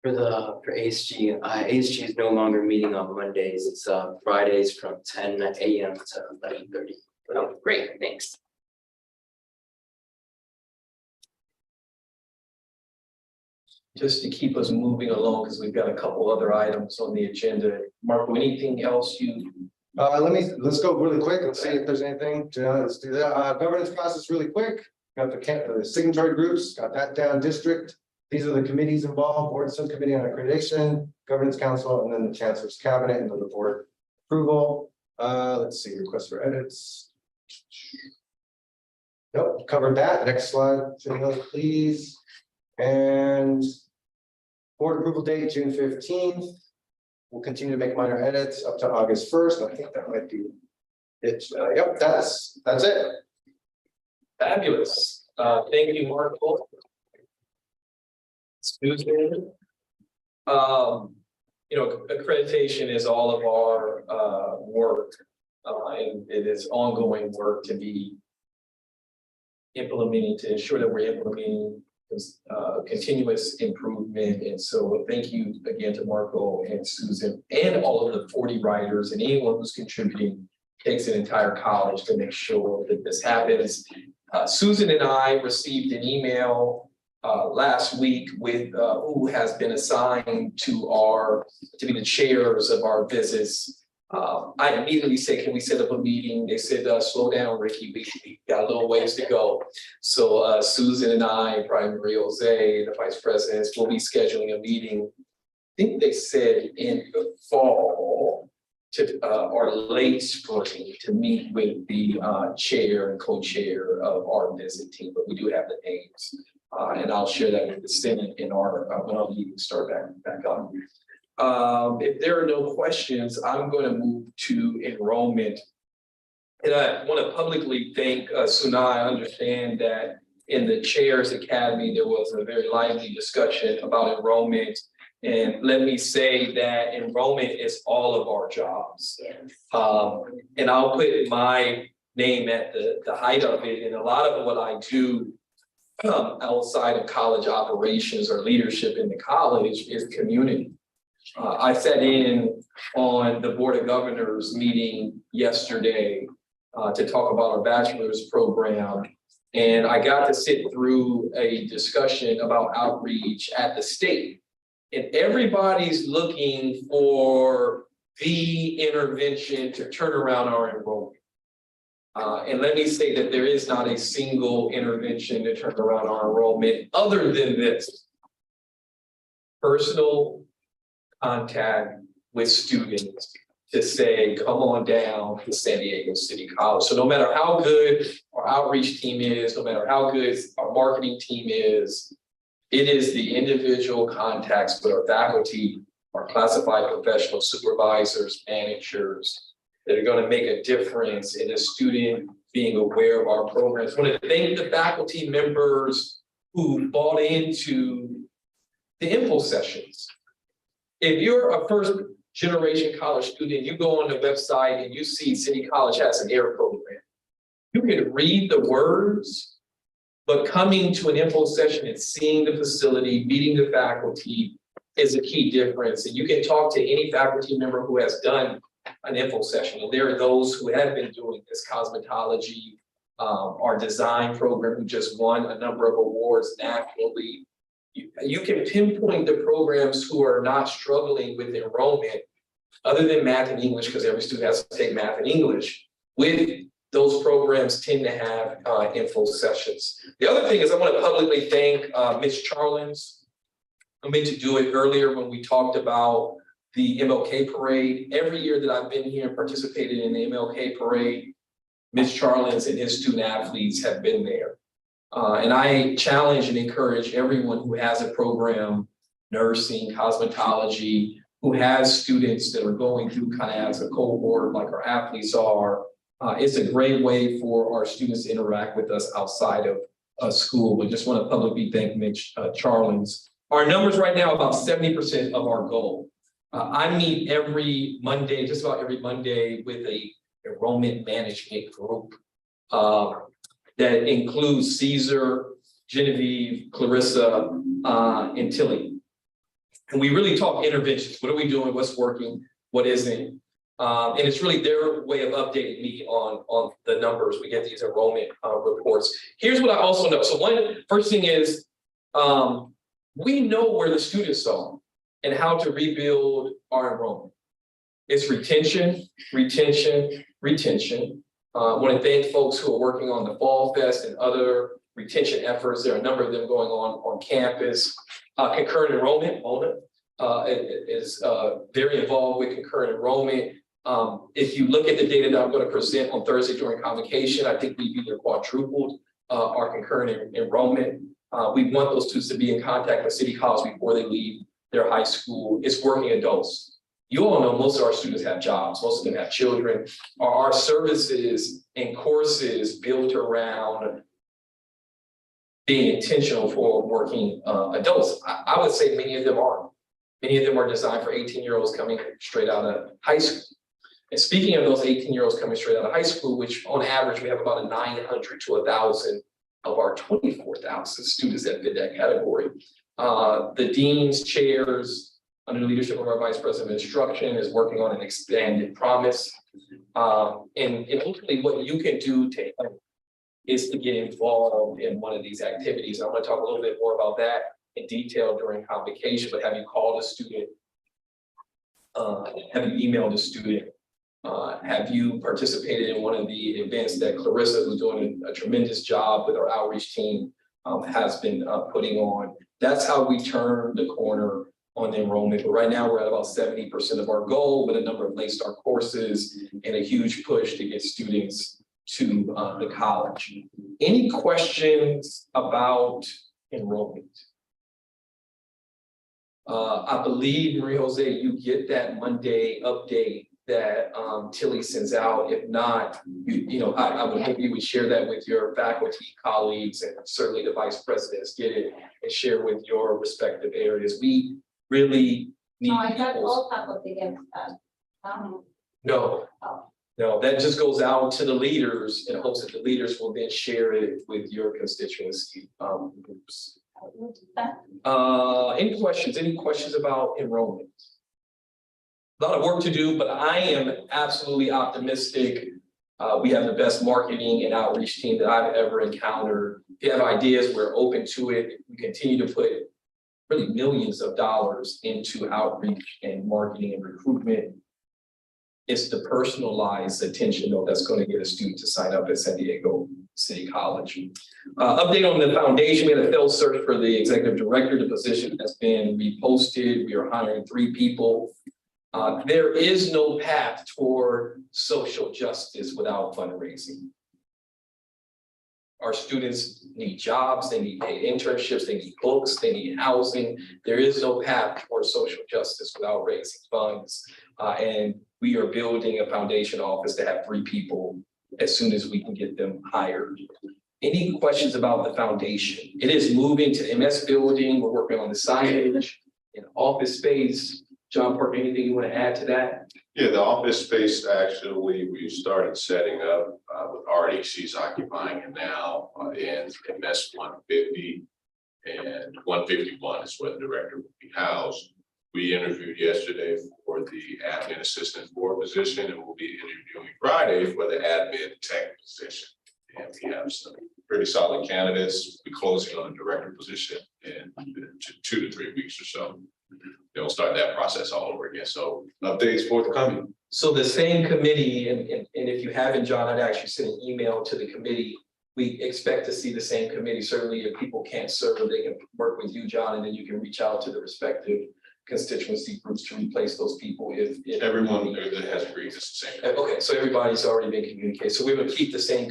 For ASG, ASG is no longer meeting on Mondays. It's Fridays from 10 a.m. to 11:30. Oh, great, thanks. Just to keep us moving along, because we've got a couple other items on the agenda. Marco, anything else you? Let's go really quick and see if there's anything. Let's do that. Governance process really quick. Got the signatory groups, got that down. District. These are the committees involved: board subcommittee on accreditation, governance council, and then the chancellor's cabinet, and then the board approval. Let's see, request for edits. Nope, covered that. Next slide, please. And board approval date, June 15th. We'll continue to make minor edits up to August 1st. I think that might be it. Yep, that's it. Fabulous. Thank you, Marco. Susan. Accreditation is all of our work, and it is ongoing work to be implementing, to ensure that we're implementing continuous improvement. And so thank you again to Marco and Susan and all of the 40 writers and anyone who's contributing. Takes an entire college to make sure that this happens. Susan and I received an email last week with who has been assigned to be the chairs of our visits. I immediately said, can we set up a meeting? They said, slow down, Ricky, we got a little ways to go. So Susan and I, Brian Marie Jose, the vice presidents, will be scheduling a meeting. I think they said in the fall or late spring to meet with the chair and co-chair of our visit team, but we do have the names. And I'll share that with the Senate in our when our meetings start back up. If there are no questions, I'm going to move to enrollment. And I want to publicly thank Sunai. I understand that in the Chairs Academy, there was a very lively discussion about enrollment. And let me say that enrollment is all of our jobs. And I'll put my name at the height of it. And a lot of what I do outside of college operations or leadership in the college is community. I sat in on the Board of Governors meeting yesterday to talk about our bachelor's program. And I got to sit through a discussion about outreach at the state. And everybody's looking for the intervention to turn around our enrollment. And let me say that there is not a single intervention to turn around our enrollment other than this. Personal contact with students to say, come on down to San Diego City College. So no matter how good our outreach team is, no matter how good our marketing team is, it is the individual contacts with our faculty, our classified professional supervisors, managers that are going to make a difference in a student being aware of our programs. I want to thank the faculty members who bought into the info sessions. If you're a first generation college student, you go on the website and you see City College has an AIR program. You can read the words, but coming to an info session and seeing the facility, meeting the faculty is a key difference. And you can talk to any faculty member who has done an info session. And there are those who have been doing this cosmetology, our design program, who just won a number of awards nationally. You can pinpoint the programs who are not struggling with enrollment, other than math and English, because every student has to take math and English. With those programs tend to have info sessions. The other thing is I want to publicly thank Ms. Charlins. I meant to do it earlier when we talked about the MLK parade. Every year that I've been here and participated in the MLK parade, Ms. Charlins and his student athletes have been there. And I challenge and encourage everyone who has a program, nursing, cosmetology, who has students that are going through kind of as a cohort like our athletes are. It's a great way for our students to interact with us outside of school. We just want to publicly thank Mitch Charlins. Our numbers right now, about 70% of our goal. I meet every Monday, just about every Monday, with a enrollment management group that includes Caesar, Genevieve, Clarissa, and Tilly. And we really talk interventions. What are we doing? What's working? What isn't? And it's really their way of updating me on the numbers. We get these enrollment reports. Here's what I also know. So first thing is, we know where the students are and how to rebuild our enrollment. It's retention, retention, retention. I want to thank folks who are working on the Fall Fest and other retention efforts. There are a number of them going on campus. Concurrent enrollment, Mona, is very involved with concurrent enrollment. If you look at the data that I'm going to present on Thursday during convocation, I think we've either quadrupled our concurrent enrollment. We want those students to be in contact with City College before they leave their high school. It's working adults. You all know most of our students have jobs. Most of them have children. Our services and courses built around being intentional for working adults. I would say many of them are. Many of them are designed for 18-year-olds coming straight out of high school. And speaking of those 18-year-olds coming straight out of high school, which on average, we have about 900 to 1,000 of our 24,000 students that fit that category. The deans, chairs, under the leadership of our Vice President of Instruction, is working on an expanded promise. And ultimately what you can do to help is to get involved in one of these activities. I'm going to talk a little bit more about that in detail during convocation, but have you called a student? Have you emailed a student? Have you participated in one of the events that Clarissa, who's doing a tremendous job with our outreach team, has been putting on? That's how we turn the corner on the enrollment. But right now we're at about 70% of our goal with a number of late start courses and a huge push to get students to the college. Any questions about enrollment? I believe, Maria Jose, you get that Monday update that Tilly sends out. If not, I would hope you would share that with your faculty colleagues, and certainly the vice presidents get it and share with your respective areas. We really need. No, I thought all faculty get that. No, that just goes out to the leaders in hopes that the leaders will then share it with your constituency groups. Any questions about enrollment? A lot of work to do, but I am absolutely optimistic. We have the best marketing and outreach team that I've ever encountered. If you have ideas, we're open to it. We continue to put really millions of dollars into outreach and marketing and recruitment. It's the personalized attention, though, that's going to get a student to sign up at San Diego City College. Update on the foundation. We had a failed search for the executive director. The position has been reposted. We are hiring 3 people. There is no path toward social justice without fundraising. Our students need jobs, they need paid internships, they need books, they need housing. There is no path toward social justice without raising funds. And we are building a foundation office to have 3 people as soon as we can get them hired. Any questions about the foundation? It is moving to MS building. We're working on the signage and office space. John Parker, anything you want to add to that? Yeah, the office space, actually, we started setting up with RDC's occupying it now in MS 150. And 151 is where the director will be housed. We interviewed yesterday for the admin assistant 4 position, and we'll be interviewing Friday for the admin tech position. And we have some pretty solid candidates. We're closing on the director position in 2 to 3 weeks or so. They'll start that process all over again. So updates forthcoming. So the same committee, and if you haven't, John, I'd actually send an email to the committee. We expect to see the same committee. Certainly if people can't serve, they can work with you, John, and then you can reach out to the respective constituency groups to replace those people if. Everyone that has agreed is the same. Okay, so everybody's already been communicated. So we would keep the same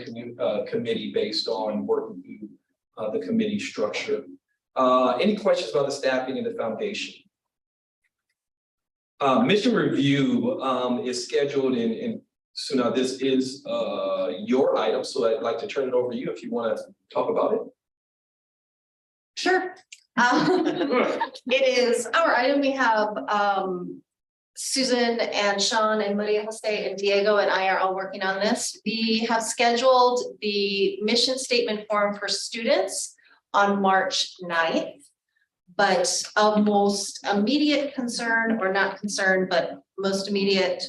committee based on working through the committee structure. Any questions about the staffing and the foundation? Mission review is scheduled in so now this is your item, so I'd like to turn it over to you if you want to talk about it. Sure. It is our item. We have Susan and Sean and Maria Jose and Diego and I are all working on this. We have scheduled the mission statement form for students on March 9th. But of most immediate concern, or not concern, but most immediate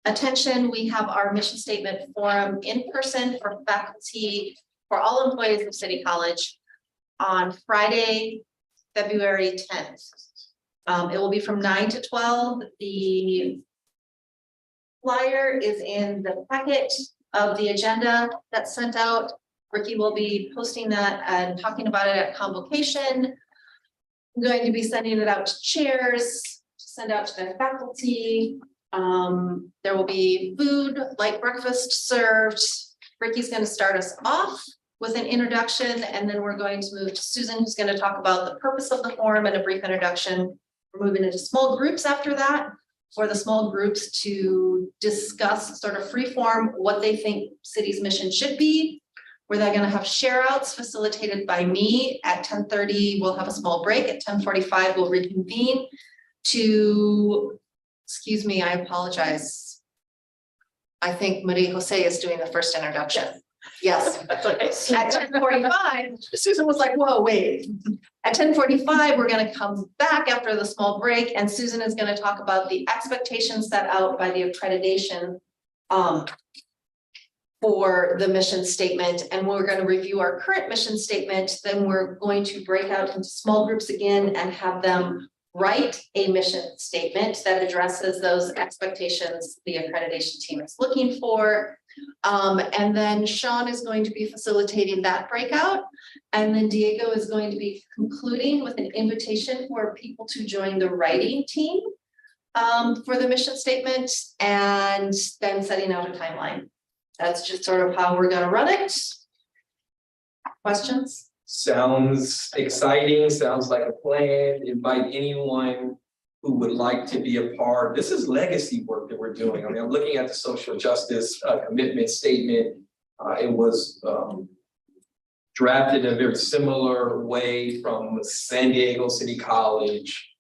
attention, we have our mission statement forum in person for faculty, for all employees of City College on Friday, February 10th. It will be from 9 to 12. The flyer is in the packet of the agenda that's sent out. Ricky will be posting that and talking about it at convocation. I'm going to be sending it out to chairs, to send out to the faculty. There will be food, light breakfast served. Ricky's going to start us off with an introduction, and then we're going to move to Susan, who's going to talk about the purpose of the forum and a brief introduction. We're moving into small groups after that, for the small groups to discuss sort of free form what they think city's mission should be. Where they're going to have share outs facilitated by me at 10:30. We'll have a small break. At 10:45, we'll reconvene to, excuse me, I apologize. I think Maria Jose is doing the first introduction. Yes. At 10:45, Susan was like, whoa, wait. At 10:45, we're going to come back after the small break, and Susan is going to talk about the expectations set out by the accreditation for the mission statement, and we're going to review our current mission statement. Then we're going to break out into small groups again and have them write a mission statement that addresses those expectations the accreditation team is looking for. And then Sean is going to be facilitating that breakout. And then Diego is going to be concluding with an invitation for people to join the writing team for the mission statement, and then setting out a timeline. That's just sort of how we're going to run it. Questions? Sounds exciting, sounds like a plan. Invite anyone who would like to be a part. This is legacy work that we're doing. I mean, I'm looking at the social justice commitment statement. It was drafted in a very similar way from San Diego City College,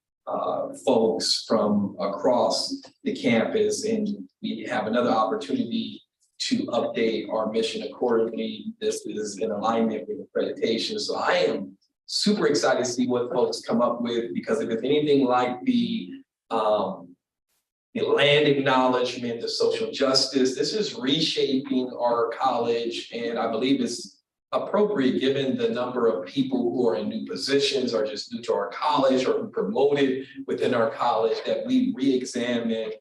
folks from across the campus, and we have another opportunity to update our mission accordingly. This is in alignment with accreditation. So I am super excited to see what folks come up with, because if it's anything like the land acknowledgement, the social justice, this is reshaping our college. And I believe it's appropriate given the number of people who are in new positions or just new to our college or promoted within our college, that we re-examine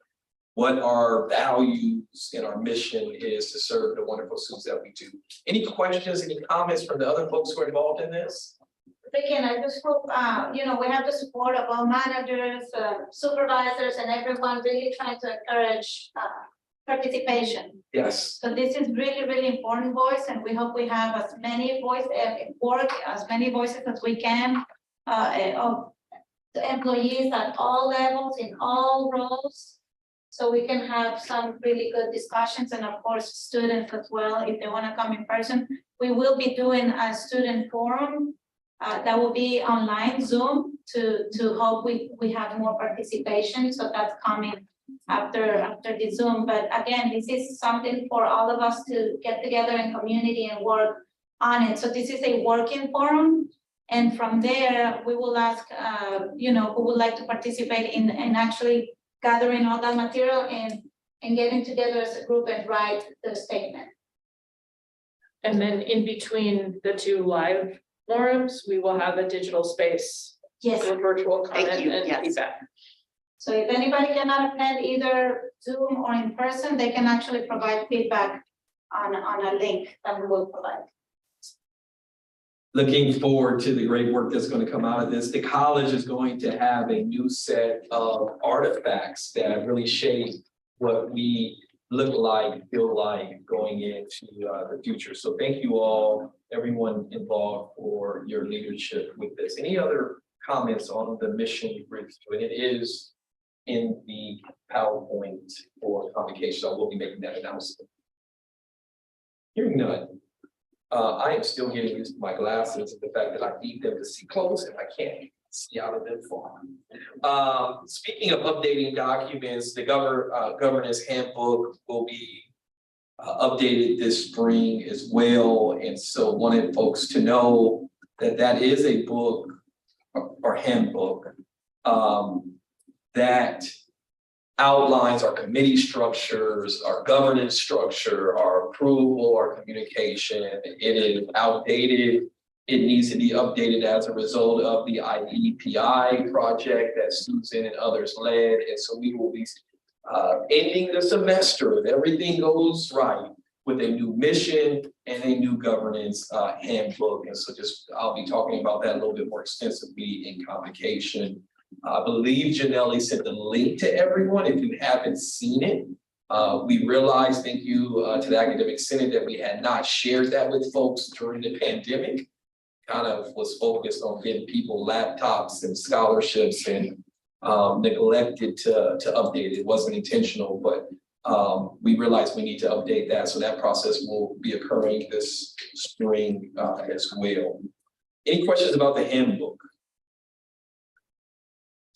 what our values and our mission is to serve the wonderful students that we do. Any questions, any comments from the other folks who are involved in this? Again, I just hope, we have the support of all managers, supervisors, and everyone really trying to encourage participation. Yes. So this is really, really important voice, and we hope we have as many voices as we can of the employees at all levels, in all roles. So we can have some really good discussions, and of course, students as well, if they want to come in person. We will be doing a student forum that will be online Zoom to hope we have more participation. So that's coming after the Zoom. But again, this is something for all of us to get together in community and work on it. So this is a working forum, And from there, we will ask, who would like to participate in actually gathering all that material and getting together as a group and write the statement. And then in between the two live forums, we will have a digital space Yes. for virtual Thank comment you, and yes. feedback. So if anybody cannot attend either Zoom or in person, they can actually provide feedback on a link that we will provide. Looking forward to the great work that's going to come out of this. The college is going to have a new set of artifacts that really shape what we look like, feel like going into the future. So thank you all, everyone involved, for your leadership with this. Any other comments on the mission review? And it is in the PowerPoint for convocation. So we'll be making that announcement. Hearing none. I am still getting used to my glasses and the fact that I need them to see close and I can't see out of them far. Speaking of updating documents, the governance handbook will be updated this spring as well. And so wanted folks to know that that is a book or handbook that outlines our committee structures, our governance structure, our approval, our communication. It is outdated. It needs to be updated as a result of the IEPI project that Susan and others led. And so we will be ending the semester, if everything goes right, with a new mission and a new governance handbook. And so I'll be talking about that a little bit more extensively in convocation. I believe Janelle sent the link to everyone. If you haven't seen it, we realized, thank you to the Academic Senate, that we had not shared that with folks during the pandemic. Kind of was focused on getting people laptops and scholarships and neglected to update it. It wasn't intentional, but we realized we need to update that. So that process will be occurring this spring as well. Any questions about the handbook?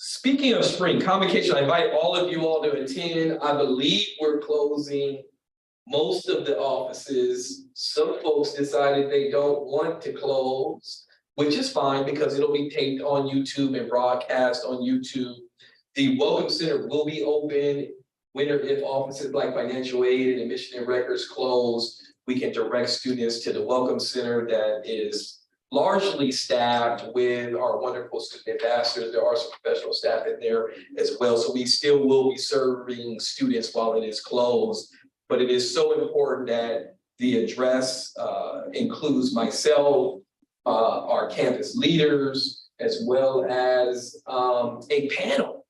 Speaking of spring convocation, I invite all of you all to attend. I believe we're closing most of the offices. Some folks decided they don't want to close, which is fine because it'll be taped on YouTube and broadcast on YouTube. The Welcome Center will be open when or if offices like financial aid and admission and records close. We can direct students to the Welcome Center that is largely staffed with our wonderful student ambassadors. There are some professional staff in there as well. So we still will be serving students while it is closed. But it is so important that the address includes myself, our campus leaders, as well as a panel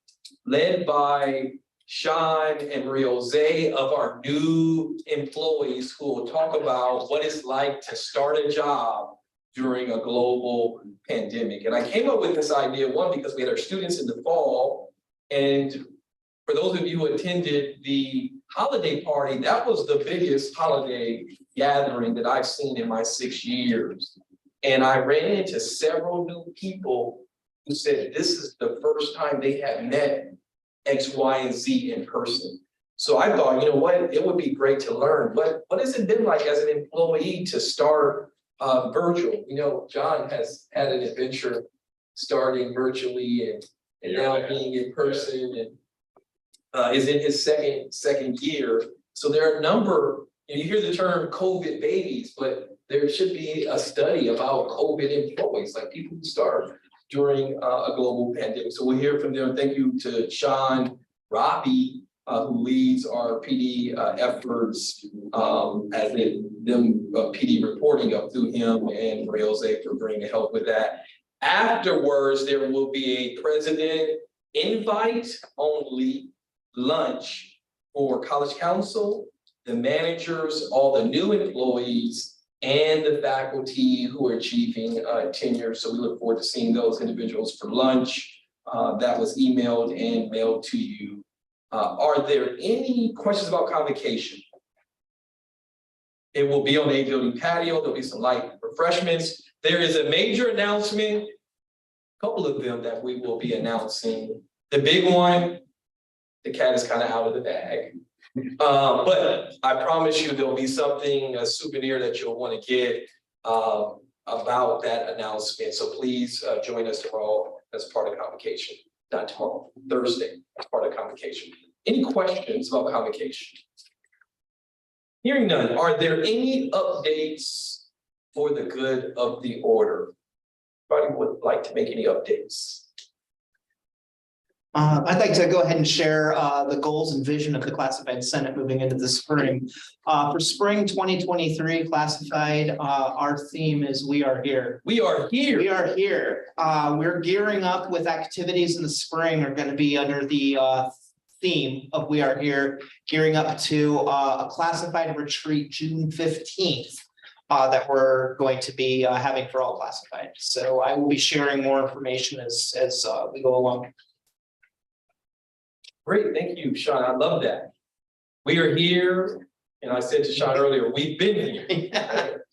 led by Sean and Marie-Jose of our new employees who will talk about what it's like to start a job during a global pandemic. And I came up with this idea, one, because we had our students in the fall. And for those of you who attended the holiday party, that was the biggest holiday gathering that I've seen in my 6 years. And I ran into several new people who said this is the first time they have met X, Y, and Z in person. So I thought, you know what, it would be great to learn. What has it been like as an employee to start virtual? You know, John has had an adventure starting virtually and now being in person and is in his second year. So there are a number, you hear the term COVID babies, but there should be a study about COVID employees, like people who start during a global pandemic. So we'll hear from them. Thank you to Sean Rafi, who leads our PD efforts as PD reporting up through him, and Marie-Jose for bringing help with that. Afterwards, there will be a president invite only lunch for College Council, the managers, all the new employees, and the faculty who are achieving tenure. So we look forward to seeing those individuals for lunch. That was emailed and mailed to you. Are there any questions about convocation? It will be on the A building patio. There'll be some light refreshments. There is a major announcement, a couple of them that we will be announcing. The big one, the cat is kind of out of the bag. But I promise you there'll be something, a souvenir that you'll want to get. about that announcement. So please join us tomorrow as part of convocation, not tomorrow, Thursday, as part of convocation. Any questions about convocation? Hearing none, are there any updates for the good of the order? Anybody would like to make any updates? I'd like to go ahead and share the goals and vision of the Classified Senate moving into the spring. For spring 2023 classified, our theme is We Are Here. We are here. We are here. We're gearing up with activities in the spring are going to be under the theme of We Are Here, gearing up to a classified retreat June 15th. That we're going to be having for all classified. So I will be sharing more information as we go along. Great, thank you, Sean. I love that. We are here, and I said to Sean earlier, we've been here.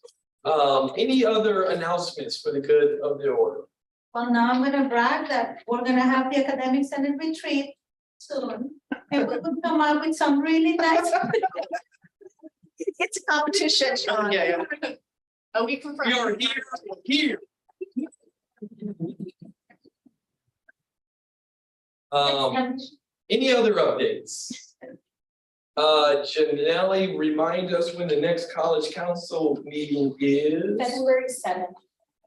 Any other announcements for the good of the order? Well, now I'm gonna brag that we're gonna have the Academic Senate retreat soon. And we will come up with some really nice. It's a competition, Sean. Yeah. Oh, we confirm. We are here. Any other updates? Janelle, remind us when the next college council meeting is. February 7th.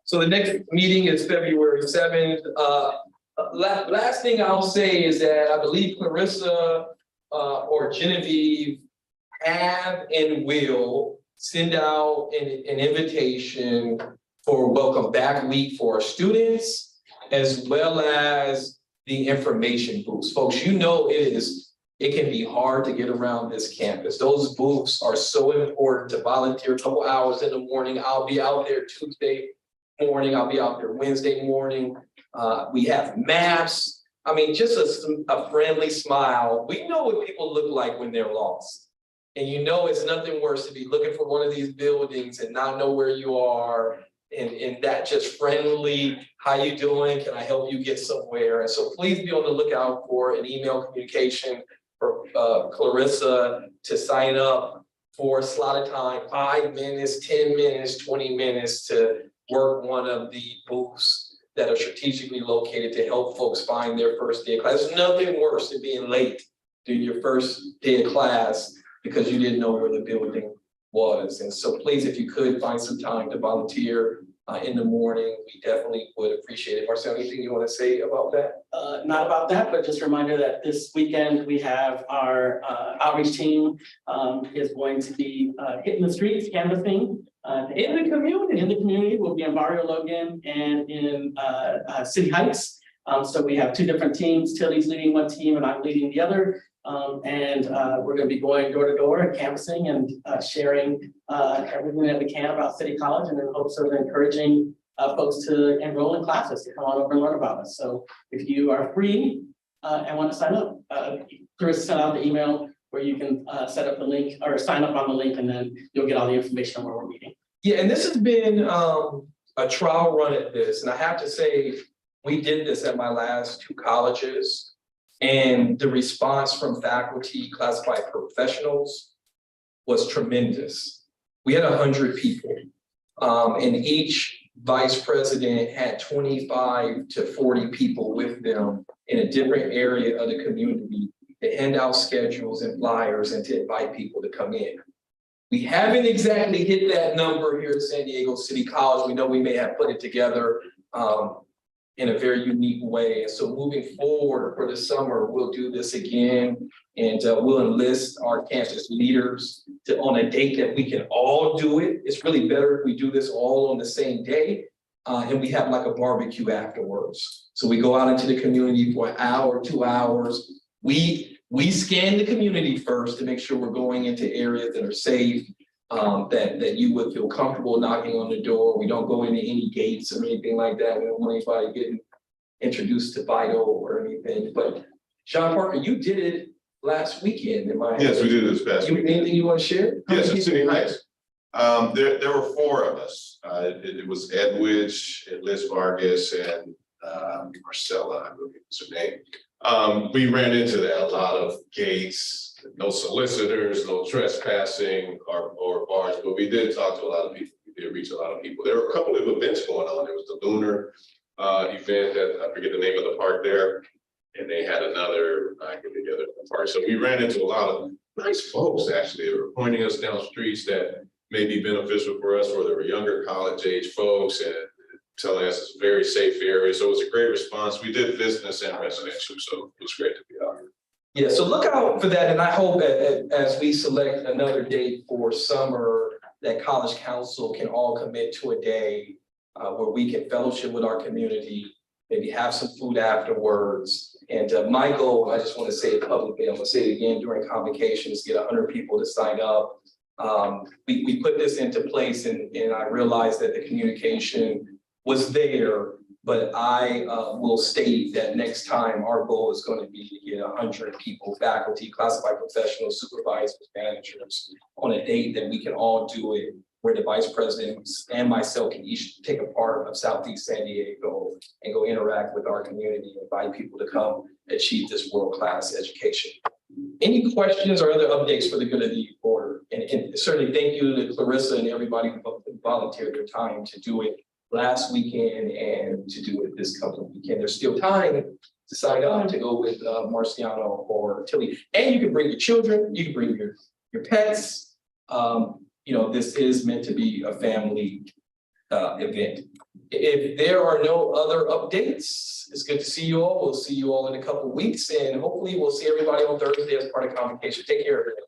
So the next meeting is February 7th. Last thing I'll say is that I believe Clarissa or Genevieve have and will send out an invitation for Welcome Back Week for our students, as well as the information booths. Folks, you know it can be hard to get around this campus. Those booths are so important to volunteer a couple hours in the morning. I'll be out there Tuesday morning. I'll be out there Wednesday morning. We have maps. I mean, just a friendly smile. We know what people look like when they're lost. And you know it's nothing worse to be looking for one of these buildings and not know where you are. And that just friendly, how you doing? Can I help you get somewhere? And so please be on the lookout for an email communication for Clarissa to sign up for a slot of time, 5 minutes, 10 minutes, 20 minutes to work one of the booths that are strategically located to help folks find their first day of class. There's nothing worse than being late to your first day of class because you didn't know where the building was. And so please, if you could find some time to volunteer in the morning, we definitely would appreciate it. Marcel, anything you want to say about that? Not about that, but just a reminder that this weekend we have our outreach team is going to be hitting the streets, canvassing. In the community, we'll be in Barrio Logan and in City Heights. So we have two different teams. Tilly's leading one team and I'm leading the other. We're going to be going door to door and canvassing and sharing everything that we can about City College, and in hopes of encouraging folks to enroll in classes, to come on over and learn about us. So if you are free and want to sign up, Chris sent out the email where you can set up the link or sign up on the link, and then you'll get all the information on where we're meeting. Yeah, and this has been a trial run at this, and I have to say, we did this at my last two colleges. And the response from faculty, classified professionals was tremendous. We had 100 people, and each vice president had 25 to 40 people with them in a different area of the community to hand out schedules and flyers and to invite people to come in. We haven't exactly hit that number here at San Diego City College. We know we may have put it together in a very unique way. And so moving forward for the summer, we'll do this again, and we'll enlist our campus leaders on a date that we can all do it. It's really better if we do this all on the same day, and we have like a barbecue afterwards. So we go out into the community for an hour, 2 hours. We scan the community first to make sure we're going into areas that are safe, that you would feel comfortable knocking on the door. We don't go into any gates or anything like that. We don't want anybody getting introduced to Vital or anything. But Sean Parker, you did it last weekend. Yes, we did this past weekend. Anything you want to share? Yes, at City Heights. There were 4 of us. It was Edwidge, Liz Vargas, and Marcella, I believe was her name. We ran into that, a lot of gates, no solicitors, no trespassing or bars, but we did talk to a lot of people. We did reach a lot of people. There were a couple of events going on. There was the Lunar event that, I forget the name of the park there. And they had another, I forget the other park. So we ran into a lot of nice folks, actually. They were pointing us down streets that may be beneficial for us, or they were younger college age folks and telling us it's a very safe area. So it was a great response. We did business and residential, so it was great to be out here. Yeah, so look out for that, and I hope as we select another date for summer, that College Council can all commit to a day where we can fellowship with our community, maybe have some food afterwards. And Michael, I just want to say it publicly, I'm gonna say it again during convocations, get 100 people to sign up. We put this into place and I realized that the communication was there, but I will state that next time our goal is going to be to get 100 people, faculty, classified professionals, supervisors, managers, on a date that we can all do it, where the vice presidents and myself can each take a part of Southeast San Diego and go interact with our community, invite people to come achieve this world-class education. Any questions or other updates for the good of the order? And certainly thank you to Clarissa and everybody who volunteered their time to do it last weekend and to do it this coming weekend. There's still time to sign up to go with Marciano or Tilly. And you can bring your children, you can bring your pets. You know, this is meant to be a family event. If there are no other updates, it's good to see you all. We'll see you all in a couple of weeks, and hopefully we'll see everybody on Thursday as part of convocation. Take care, everybody.